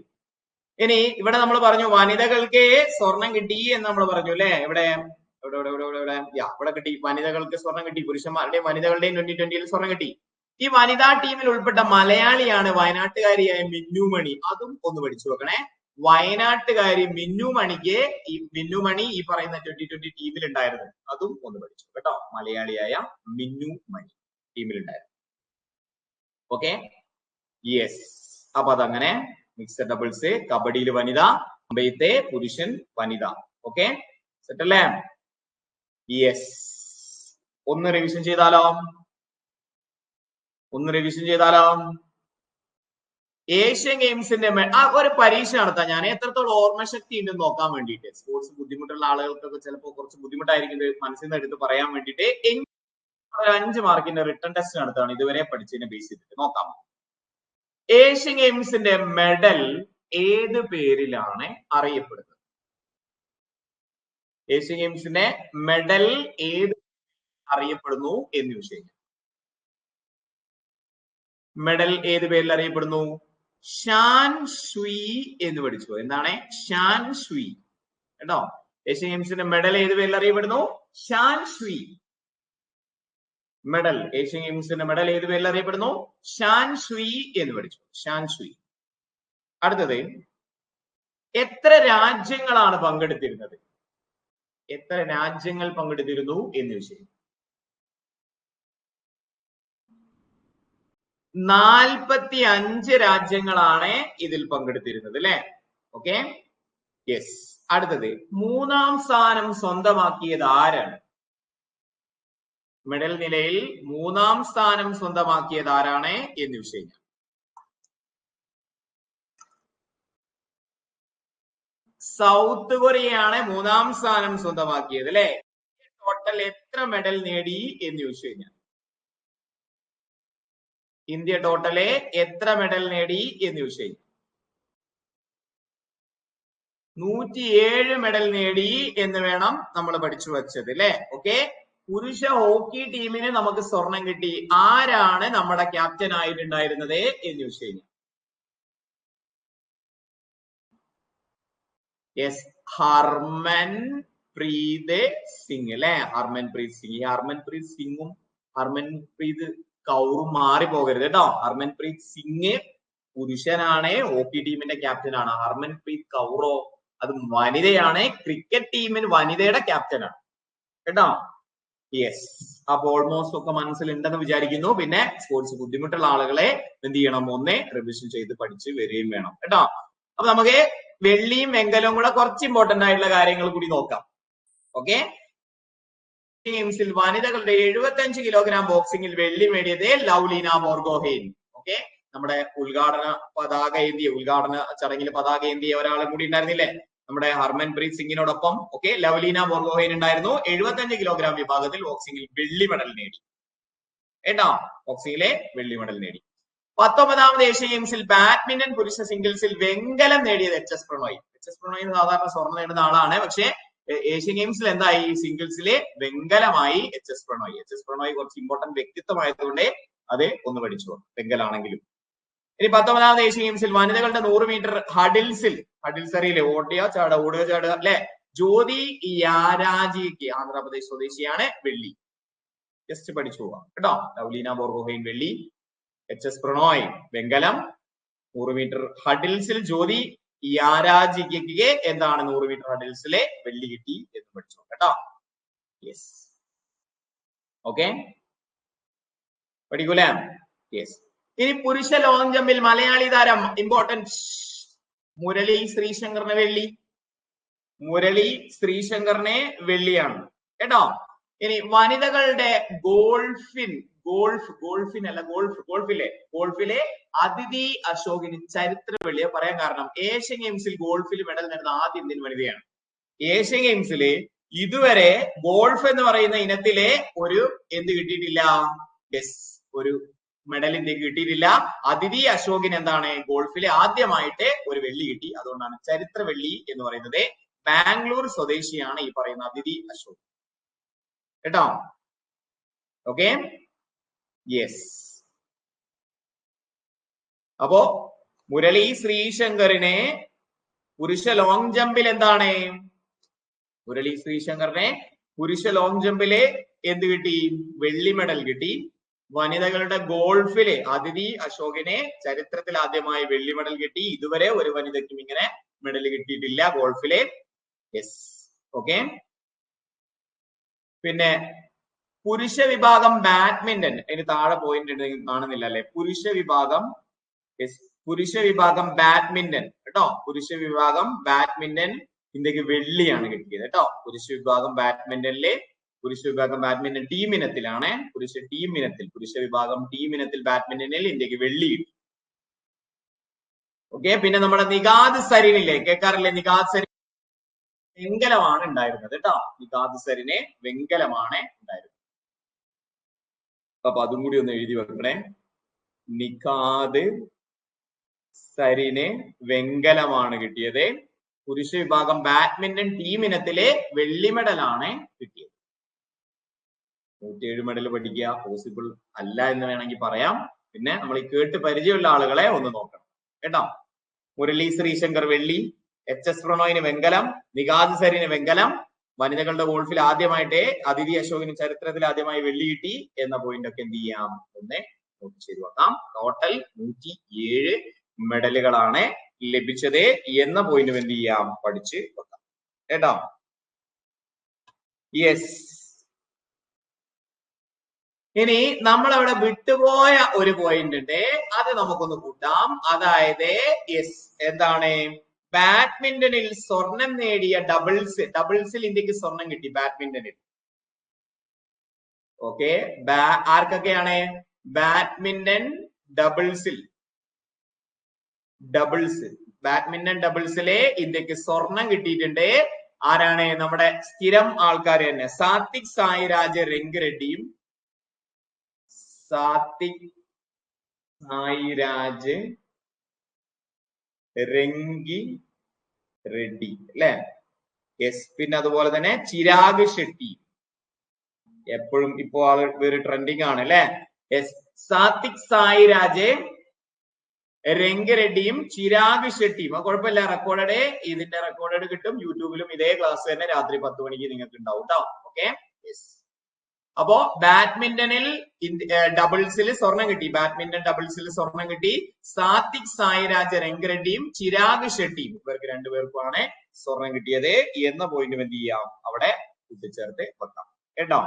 ഇനി ഇവിടെ നമ്മൾ പറഞ്ഞു വനിതകൾക്ക് സ്വർണം കിട്ടി എന്ന് നമ്മൾ പറഞ്ഞു അല്ലെ? ഇവിടെ ഇവിടെ കിട്ടി, വനിതകൾക്ക് സ്വർണം കിട്ടി. പുരുഷന്മാരുടെയും വനിതകളുടെയും 2020 സ്വർണം കിട്ടി. ഈ വനിതാ ടീമിൽ ഉൾപ്പെട്ട മലയാളിയാണ് വയനാട്ടുകാരിയായ മിന്നുമണി. അതും ഒന്ന് പഠിച്ചു വെക്കണേ. വയനാട്ടുകാരി മിന്നുമണി ഈ പറയുന്ന 2020 ടീമിൽ ഉണ്ടായിരുന്നു. അതും ഒന്ന് പഠിച്ചു കേട്ടോ. മലയാളിയായ മിന്നുമണി ടീമിലുണ്ടായിരുന്നു. Okay, yes. അപ്പൊ അതങ്ങനെ മിക്സഡ് ഡബിൾസ്, കബഡിയിൽ വനിത, അമ്പെയ്ത്ത് പുരുഷൻ, വനിത. ഓക്കെ, സെറ്റ് അല്ലേ? യെസ്. ഒന്ന് റിവിഷൻ ചെയ്താലോ? ഏഷ്യൻ ഗെയിംസിന്റെ ഒരു പരീക്ഷ നടത്താം ഞാൻ. എത്രത്തോളം ഓർമ്മശക്തി ഉണ്ടെന്ന് നോക്കാൻ വേണ്ടിയിട്ട്. സ്പോർട്സ് ബുദ്ധിമുട്ടുള്ള ആളുകൾക്കൊക്കെ ചിലപ്പോൾ കുറച്ച് ബുദ്ധിമുട്ടായിരിക്കും മനസ്സിൽ നിന്ന് എടുത്ത് പറയാൻ വേണ്ടിയിട്ട്. 5 മാർക്കിന്റെ റിട്ടൺ ടെസ്റ്റ് നടത്താണ്. ഇതുവരെ പഠിച്ചതിനെ ബേസ് ചെയ്തിട്ട് നോക്കാം. ഏഷ്യൻ ഗെയിംസിന്റെ മെഡൽ ഏത് പേരിലാണ് അറിയപ്പെടുന്നത്? ഏഷ്യൻ ഗെയിംസിന്റെ മെഡൽ ഏത് അറിയപ്പെടുന്നു എന്ന് ചോദിച്ചു. മെഡൽ ഏത് പേരിൽ അറിയപ്പെടുന്നു? ഷാൻ ഷുയി എന്ന് പഠിച്ചു. എന്താണ് ഷാൻ ഷുയി കേട്ടോ. ഏഷ്യൻ ഗെയിംസിന്റെ മെഡൽ ഏത് പേരിൽ അറിയപ്പെടുന്നു? ഷാൻ ഷുയി. മെഡൽ, ഏഷ്യൻ ഗെയിംസിന്റെ മെഡൽ ഏത് പേരിൽ അറിയപ്പെടുന്നു? ഷാൻ ഷുയി എന്ന് പഠിച്ചു. ഷാൻ ഷുയി. അടുത്തത്, എത്ര രാജ്യങ്ങളാണ് പങ്കെടുത്തിരുന്നത്? എത്ര രാജ്യങ്ങൾ പങ്കെടുത്തിരുന്നു എന്ന് വിഷയം. 45 രാജ്യങ്ങളാണ് ഇതിൽ പങ്കെടുത്തിരുന്നത് അല്ലെ? Okay, yes. അടുത്തത്, 3ാം സ്ഥാനം സ്വന്തമാക്കിയത് ആരാണ്? മെഡൽ നിലയിൽ 3ാം സ്ഥാനം സ്വന്തമാക്കിയത് ആരാണ് എന്ന് വിഷയം. സൗത്ത് കൊറിയയാണ് 3ാം സ്ഥാനം സ്വന്തമാക്കിയത് അല്ലെ? ടോട്ടൽ എത്ര മെഡൽ നേടി എന്ന് ചോദിച്ചു കഴിഞ്ഞാൽ, ഇന്ത്യ ടോട്ടല് എത്ര മെഡൽ നേടി എന്ന് ചോദിച്ചു കഴിഞ്ഞാൽ 107 മെഡൽ നേടി എന്ന് വേണം നമ്മൾ പഠിച്ചു വച്ചത് അല്ലെ? ഓക്കെ, പുരുഷ ഹോക്കി ടീമിന് നമുക്ക് സ്വർണം കിട്ടി. ആരാണ് നമ്മുടെ ക്യാപ്റ്റൻ ആയിട്ടുണ്ടായിരുന്നത് എന്ന് ചോദിച്ചു കഴിഞ്ഞാൽ, യെസ്, ഹർമൻ പ്രീത് സിംഗ് അല്ലെ? ഹർമൻ പ്രീത് സിംഗ്. ഈ ഹർമൻ പ്രീത് സിംഗും ഹർമൻ പ്രീത് കൗറും മാറി പോകരുത് കേട്ടോ. ഹർമൻ പ്രീത് സിംഗ് പുരുഷനാണ്, ഹോക്കി ടീമിന്റെ ക്യാപ്റ്റൻ ആണ്. ഹർമൻ പ്രീത് കൗറോ അത് വനിതയാണ്, ക്രിക്കറ്റ് ടീമിന് വനിതയുടെ ക്യാപ്റ്റനാണ് കേട്ടോ. യെസ്, അപ്പൊ ഓൾമോസ്റ്റ് ഒക്കെ മനസ്സിലുണ്ടെന്ന് വിചാരിക്കുന്നു. പിന്നെ സ്പോർട്സ് ബുദ്ധിമുട്ടുള്ള ആളുകളെ എന്ത് ചെയ്യണം? ഒന്ന് റിവിഷൻ ചെയ്ത് പഠിച്ച് വരികയും വേണം കേട്ടോ. അപ്പൊ നമുക്ക് വെള്ളിയും വെങ്കലവും കൂടെ കുറച്ച് ഇമ്പോർട്ടന്റ് ആയിട്ടുള്ള കാര്യങ്ങൾ കൂടി നോക്കാം. ഓക്കെ, ഗെയിംസിൽ വനിതകളുടെ 75 കിലോഗ്രാം ബോക്സിംഗിൽ വെള്ളി നേടിയത് ലൗലീന ബോർഗോഹെയ്ൻ. ഓക്കെ, നമ്മുടെ ഉദ്ഘാടന ചടങ്ങിൽ പതാക ഏന്തിയ ഒരാളും കൂടി ഉണ്ടായിരുന്നില്ലേ? നമ്മുടെ ഹർമൻ പ്രീത് സിംഗിനോടൊപ്പം. ഓക്കെ, ലൗലീന ബോർഗോഹെയ്ൻ ഉണ്ടായിരുന്നു. 75 കിലോഗ്രാം വിഭാഗത്തിൽ ബോക്സിംഗിൽ വെള്ളി മെഡൽ നേടി. കേട്ടോ. ബോക്സിംഗിലെ വെള്ളി മെഡൽ നേടി. 19ാമത് ഏഷ്യൻ ഗെയിംസിൽ ബാഡ്മിന്റൺ പുരുഷ സിംഗിൾസിൽ വെങ്കലം നേടിയത് H S Prannoy. H S Prannoy സാധാരണ സ്വർണ്ണം നേടുന്ന ആളാണ്. പക്ഷെ ഏഷ്യൻ ഗെയിംസിൽ എന്തായി, സിംഗിൾസിലെ വെങ്കലമായി H S Prannoy. H S Prannoy കുറച്ച് ഇമ്പോർട്ടന്റ് വ്യക്തിത്വമായതുകൊണ്ട് അത് ഒന്ന് പഠിച്ചു, വെങ്കലാണെങ്കിലും. ഇനി 19ാമത് ഏഷ്യൻ ഗെയിംസിൽ വനിതകളുടെ 100 മീറ്റർ ഹഡിൽസിൽ, ഹഡിൽസ് അറിയില്ലേ, ഓടുക ചാടുക അല്ലെ, ജ്യോതി യാരാജിക്ക്, ആന്ധ്രാപ്രദേശ് സ്വദേശിയാണ്, വെള്ളി. ജസ്റ്റ് പഠിച്ചു പോവാം കേട്ടോ. ലവ്ലീന ബോർഗോഹെയ്ൻ വെള്ളി, എച്ച് എസ് പ്രണോയ് വെങ്കലം. 100 മീറ്റർ ഹഡിൽസിൽ ജ്യോതി യാരാജിക്ക് എന്താണ് 100 മീറ്റർ ഹഡിൽസിലെ വെള്ളി കിട്ടി എന്ന് പഠിച്ചു കേട്ടോ. യെസ്, ഓക്കെ, പഠിക്കൂലേ? യെസ്. ഇനി പുരുഷ ലോങ് ജമ്പിൽ മലയാളി താരം ഇമ്പോർട്ടൻറ്റ് മുരളി ശ്രീശങ്കറിന് വെള്ളി. മുരളി ശ്രീശങ്കറിനെ വെള്ളിയാണ് കേട്ടോ. ഇനി വനിതകളുടെ ഗോൾഫിലെ അദിതി അശോകിന് ചരിത്ര വെള്ളിയെ പറയാൻ കാരണം, ഏഷ്യൻ ഗെയിംസിൽ ഗോൾഫിൽ മെഡൽ നേടുന്ന ആദ്യ ഇന്ത്യൻ വനിതയാണ്. ഏഷ്യൻ ഗെയിംസില് ഇതുവരെ ഗോൾഫ് എന്ന് പറയുന്ന ഇനത്തിലെ ഒരു എന്ത് കിട്ടിയിട്ടില്ല, ഒരു മെഡൽ ഇന്ത്യക്ക് കിട്ടിയിട്ടില്ല. അദിതി അശോകിന് എന്താണ്, ഗോൾഫിലെ ആദ്യമായിട്ട് ഒരു വെള്ളി കിട്ടി. അതുകൊണ്ടാണ് ചരിത്ര വെള്ളി എന്ന് പറയുന്നത്. ബാംഗ്ലൂർ സ്വദേശിയാണ് ഈ പറയുന്ന അദിതി അശോക് കേട്ടോ. Okay, yes. അപ്പോ മുരളി ശ്രീശങ്കറിനെ പുരുഷ ലോങ് ജമ്പിൽ എന്താണ്, മുരളി ശ്രീശങ്കറിനെ പുരുഷ ലോങ് ജമ്പില് എന്ത് കിട്ടി, വെള്ളി മെഡൽ കിട്ടി. വനിതകളുടെ ഗോൾഫില് അദിതി അശോകിനെ ചരിത്രത്തിൽ ആദ്യമായി വെള്ളി മെഡൽ കിട്ടി. ഇതുവരെ ഒരു വനിതയ്ക്കും ഇങ്ങനെ മെഡൽ കിട്ടിയിട്ടില്ല ഗോൾഫില്. Yes, okay. പിന്നെ പുരുഷ വിഭാഗം ബാഡ്മിന്റൺ, അതിന് താഴെ പോയിന്റ് കാണുന്നില്ല അല്ലെ, പുരുഷ വിഭാഗം ബാഡ്മിന്റൺ കേട്ടോ. പുരുഷ വിഭാഗം ബാഡ്മിന്റൺ ഇന്ത്യക്ക് വെള്ളിയാണ് കിട്ടിയത് കേട്ടോ. പുരുഷ വിഭാഗം ബാഡ്മിന്റൺ ടീം ഇനത്തിലാണ്, പുരുഷ വിഭാഗം ടീം ഇനത്തിൽ ബാഡ്മിന്റണിൽ ഇന്ത്യക്ക് വെള്ളി കിട്ടി. ഓക്കെ. പിന്നെ നമ്മുടെ നിഗാദ് സരീനില്ലേ, കേൾക്കാറില്ലേ, നിഗാദ് സരീൻ വെങ്കലമാണ് ഉണ്ടായിരുന്നത് കേട്ടോ. നിഗാദ് സരീനെ വെങ്കലമാണ് ഉണ്ടായിരുന്നത്. അപ്പൊ അതും കൂടി ഒന്ന് എഴുതി വെക്കണേ. നിഗാദ് സരീന് വെങ്കലമാണ് കിട്ടിയത്. പുരുഷ വിഭാഗം ബാഡ്മിന്റൺ ടീം ഇനത്തിലെ വെള്ളി മെഡലാണ് കിട്ടിയത്. 107 മെഡൽ പഠിക്കുക പോസിബിൾ അല്ല എന്ന് വേണമെങ്കിൽ പറയാം. പിന്നെ നമ്മൾ ഈ കേട്ട് പരിചയമുള്ള ആളുകളെ ഒന്ന് നോക്കണം കേട്ടോ. മുരളി ശ്രീശങ്കർ വെള്ളി, എച്ച് എസ് പ്രണോയിന് വെങ്കലം, നിഗാദ് സരീന് വെങ്കലം. വനിതകളുടെ ഗോൾഫിൽ ആദ്യമായിട്ട് അദിതി അശോകിന് ചരിത്രത്തിൽ ആദ്യമായി വെള്ളി കിട്ടി എന്ന പോയിന്റ് ഒക്കെ എന്ത് ചെയ്യാം, ഒന്ന് നോട്ട് ചെയ്ത് വെക്കാം. ടോട്ടൽ 107 മെഡലുകളാണ് ലഭിച്ചത് എന്ന പോയിന്റും എന്ത് ചെയ്യാം, പഠിച്ച് വെക്കാം കേട്ടോ. യെസ്. ഇനി നമ്മളവിടെ വിട്ടുപോയ ഒരു പോയിന്റ് ഉണ്ട്, അത് നമുക്കൊന്ന് കൂട്ടാം. അതായത് യെസ്, എന്താണ്, ബാഡ്മിന്റണിൽ സ്വർണം നേടിയ ഡബിൾസിൽ ഇന്ത്യക്ക് സ്വർണം കിട്ടി ബാഡ്മിന്റണിൽ. ഓക്കെ, ആർക്കൊക്കെയാണ്, ബാഡ്മിന്റൺ ഡബിൾസിലെ ഇന്ത്യക്ക് സ്വർണം കിട്ടിയിട്ടുണ്ട്. ആരാണ്, നമ്മുടെ സ്ഥിരം ആൾക്കാർ തന്നെ, സാത്വിക് സായിരാജ് രംഗിറെഡ്ഡിയും രംഗി റെഡ്ഡി അല്ലെ. യെസ്. പിന്നെ അതുപോലെ തന്നെ ചിരാഗ് ഷെട്ടി, എപ്പോഴും ഇപ്പോ ആള് വേറെ ട്രെൻഡിങ് ആണ് അല്ലെ. യെസ്, സാത്വിക് സായിരാജ്, രംഗിറെഡ്ഡിയും ചിരാഗ് ഷെട്ടിയും. കുഴപ്പമില്ല, റെക്കോർഡഡ്, ഇതിന്റെ റെക്കോർഡഡ് കിട്ടും യൂട്യൂബിലും. ഇതേ ക്ലാസ് തന്നെ രാത്രി 10 മണിക്ക് നിങ്ങൾക്ക് ഉണ്ടാവും കേട്ടോ. Okay, yes. അപ്പോ ബാഡ്മിന്റണിൽ ഡബിൾസിൽ സ്വർണം കിട്ടി, ബാഡ്മിന്റൺ ഡബിൾസിൽ സ്വർണം കിട്ടി. സാത്വിക് സായിരാജ് രംഗിറെഡ്ഡിയും ചിരാഗ് ഷെട്ടിയും, ഇവർക്ക് രണ്ടുപേർക്കുമാണ് സ്വർണം കിട്ടിയത് എന്ന പോയിന്റും എന്ത് ചെയ്യാം, അവിടെ കൂട്ടിച്ചേർത്ത് വെക്കാം കേട്ടോ.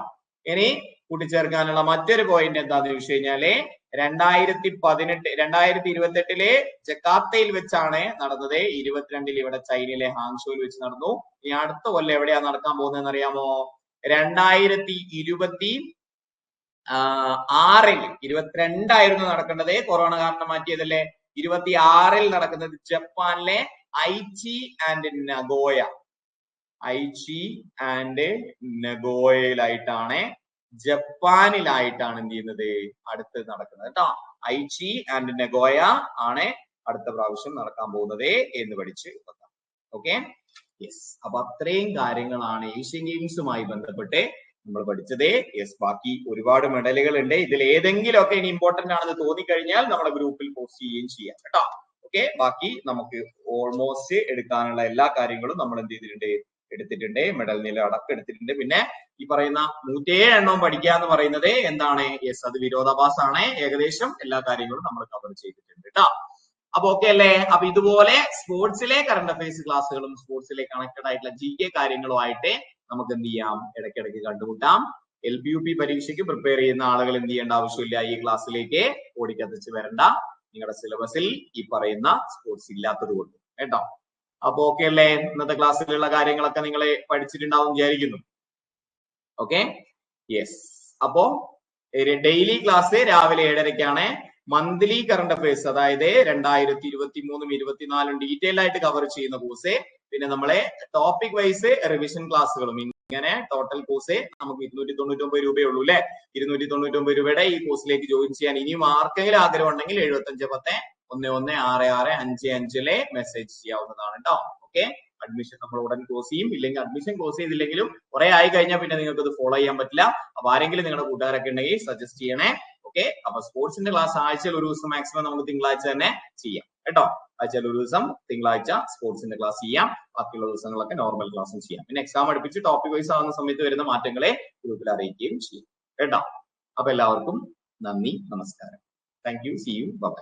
ഇനി കൂട്ടിച്ചേർക്കാനുള്ള മറ്റൊരു പോയിന്റ് എന്താന്ന് ചോദിച്ചു കഴിഞ്ഞാല്, 2028 ജക്കാർത്തയിൽ വെച്ചാണ് നടന്നത്. 22 ഇവിടെ ചൈനയിലെ ഹാങ്ഷോയിൽ വെച്ച് നടന്നു. ഇനി അടുത്ത കൊല്ലം എവിടെയാ നടക്കാൻ പോകുന്നതെന്ന് അറിയാമോ? 2026 22 നടക്കേണ്ടത്, കൊറോണ കാരണം മാറ്റിയതല്ലേ. 26 നടക്കുന്നത് ജപ്പാനിലെ ഐച്ചി ആൻഡ് നഗോയയിലായിട്ടാണ് ജപ്പാനിലായിട്ടാണ് എന്ത് ചെയ്യുന്നത് അടുത്ത് നടക്കുന്നത് കേട്ടോ. ഐച്ചി ആൻഡ് നഗോയ ആണ് അടുത്ത പ്രാവശ്യം നടക്കാൻ പോകുന്നത് എന്ന് പഠിച്ച് വെക്കാം. Okay, yes. അപ്പൊ അത്രയും കാര്യങ്ങളാണ് ഏഷ്യൻ ഗെയിംസുമായി ബന്ധപ്പെട്ട് നമ്മൾ പഠിച്ചത്. യെസ്, ബാക്കി ഒരുപാട് മെഡലുകൾ ഉണ്ട്. ഇതിൽ ഏതെങ്കിലും ഒക്കെ ഇനി ഇമ്പോർട്ടന്റ് ആണെന്ന് തോന്നിക്കഴിഞ്ഞാൽ നമ്മുടെ ഗ്രൂപ്പിൽ പോസ്റ്റ് ചെയ്യുകയും ചെയ്യാം കേട്ടോ. ഓക്കെ, ബാക്കി നമുക്ക് ഓൾമോസ്റ്റ് എടുക്കാനുള്ള എല്ലാ കാര്യങ്ങളും നമ്മൾ എന്ത് ചെയ്തിട്ടുണ്ട്, എടുത്തിട്ടുണ്ട്. മെഡൽ നില അടക്കം എടുത്തിട്ടുണ്ട്. പിന്നെ ഈ പറയുന്ന 107 എണ്ണവും പഠിക്കുക എന്ന് പറയുന്നത് എന്താണ്? യെസ്, അത് വിരോധാഭാസമാണ്. ഏകദേശം എല്ലാ കാര്യങ്ങളും നമ്മൾ കവർ ചെയ്തിട്ടുണ്ട് കേട്ടോ. അപ്പൊ ഓക്കെ അല്ലേ? അപ്പൊ ഇതുപോലെ സ്പോർട്സിലെ കറണ്ട് അഫയേഴ്സ് ക്ലാസ്സുകളും സ്പോർട്സിലെ കണക്റ്റഡ് ആയിട്ടുള്ള GK കാര്യങ്ങളുമായിട്ട് നമുക്ക് എന്ത് ചെയ്യാം, ഇടയ്ക്കിടയ്ക്ക് കണ്ടുമുട്ടാം. LPUP പരീക്ഷയ്ക്ക് പ്രിപ്പയർ ചെയ്യുന്ന ആളുകൾ എന്ത് ചെയ്യേണ്ട ആവശ്യമില്ല, ഈ ക്ലാസ്സിലേക്ക് ഓടിക്കത്തിച്ച് വരണ്ട. നിങ്ങളുടെ സിലബസിൽ ഈ പറയുന്ന സ്പോർട്സ് ഇല്ലാത്തത് കൊണ്ട് കേട്ടോ. അപ്പൊ ഓക്കെ അല്ലേ? ഇന്നത്തെ ക്ലാസ്സിലുള്ള കാര്യങ്ങളൊക്കെ നിങ്ങൾ പഠിച്ചിട്ടുണ്ടാവും വിചാരിക്കുന്നു. Okay, yes. അപ്പോ ഡെയിലി ക്ലാസ് രാവിലെ 7:30-ക്കാണ്. മന്ത്ലി കറണ്ട് അഫയേഴ്സ്, അതായത് 2023 24 ഡീറ്റെയിൽ ആയിട്ട് കവർ ചെയ്യുന്ന കോഴ്സ്. പിന്നെ നമ്മളെ ടോപ്പിക് വൈസ് റിവിഷൻ ക്ലാസ്സുകളും. ഇങ്ങനെ ടോട്ടൽ കോഴ്സ് നമുക്ക് 299 രൂപയേ ഉള്ളൂ അല്ലെ. 299 രൂപയുടെ ഈ കോഴ്സിലേക്ക് ജോയിൻ ചെയ്യാൻ ഇനിയും ആർക്കെങ്കിലും ആഗ്രഹം ഉണ്ടെങ്കിൽ 7510-116655 മെസ്സേജ് ചെയ്യാവുന്നതാണ് കേട്ടോ. ഓക്കെ, അഡ്മിഷൻ നമ്മൾ ഉടൻ ക്ലോസ് ചെയ്യും. ഇല്ലെങ്കിൽ അഡ്മിഷൻ ക്ലോസ് ചെയ്തില്ലെങ്കിലും കുറെ ആയി കഴിഞ്ഞാൽ പിന്നെ നിങ്ങൾക്ക് ഇത് ഫോളോ ചെയ്യാൻ പറ്റില്ല. അപ്പൊ ആരെങ്കിലും നിങ്ങളുടെ കൂട്ടുകാരൊക്കെ ഉണ്ടെങ്കിൽ സജസ്റ്റ് ചെയ്യണേ. ഓക്കെ, അപ്പൊ സ്പോർട്സിന്റെ ക്ലാസ് ആഴ്ചയിൽ ഒരു ദിവസം മാക്സിമം നമുക്ക് തിങ്കളാഴ്ച തന്നെ ചെയ്യാം കേട്ടോ. ആഴ്ചയിൽ ഒരു ദിവസം തിങ്കളാഴ്ച സ്പോർട്സിന്റെ ക്ലാസ് ചെയ്യാം. ബാക്കിയുള്ള ദിവസങ്ങളൊക്കെ നോർമൽ ക്ലാസ്സും ചെയ്യാം. പിന്നെ എക്സാം അടുപ്പിച്ച് ടോപ്പിക് വൈസ് ആവുന്ന സമയത്ത് വരുന്ന മാറ്റങ്ങളെ ഗ്രൂപ്പിൽ അറിയിക്കുകയും ചെയ്യും കേട്ടോ. അപ്പൊ എല്ലാവർക്കും നന്ദി, നമസ്കാരം. Thank you, see you, by.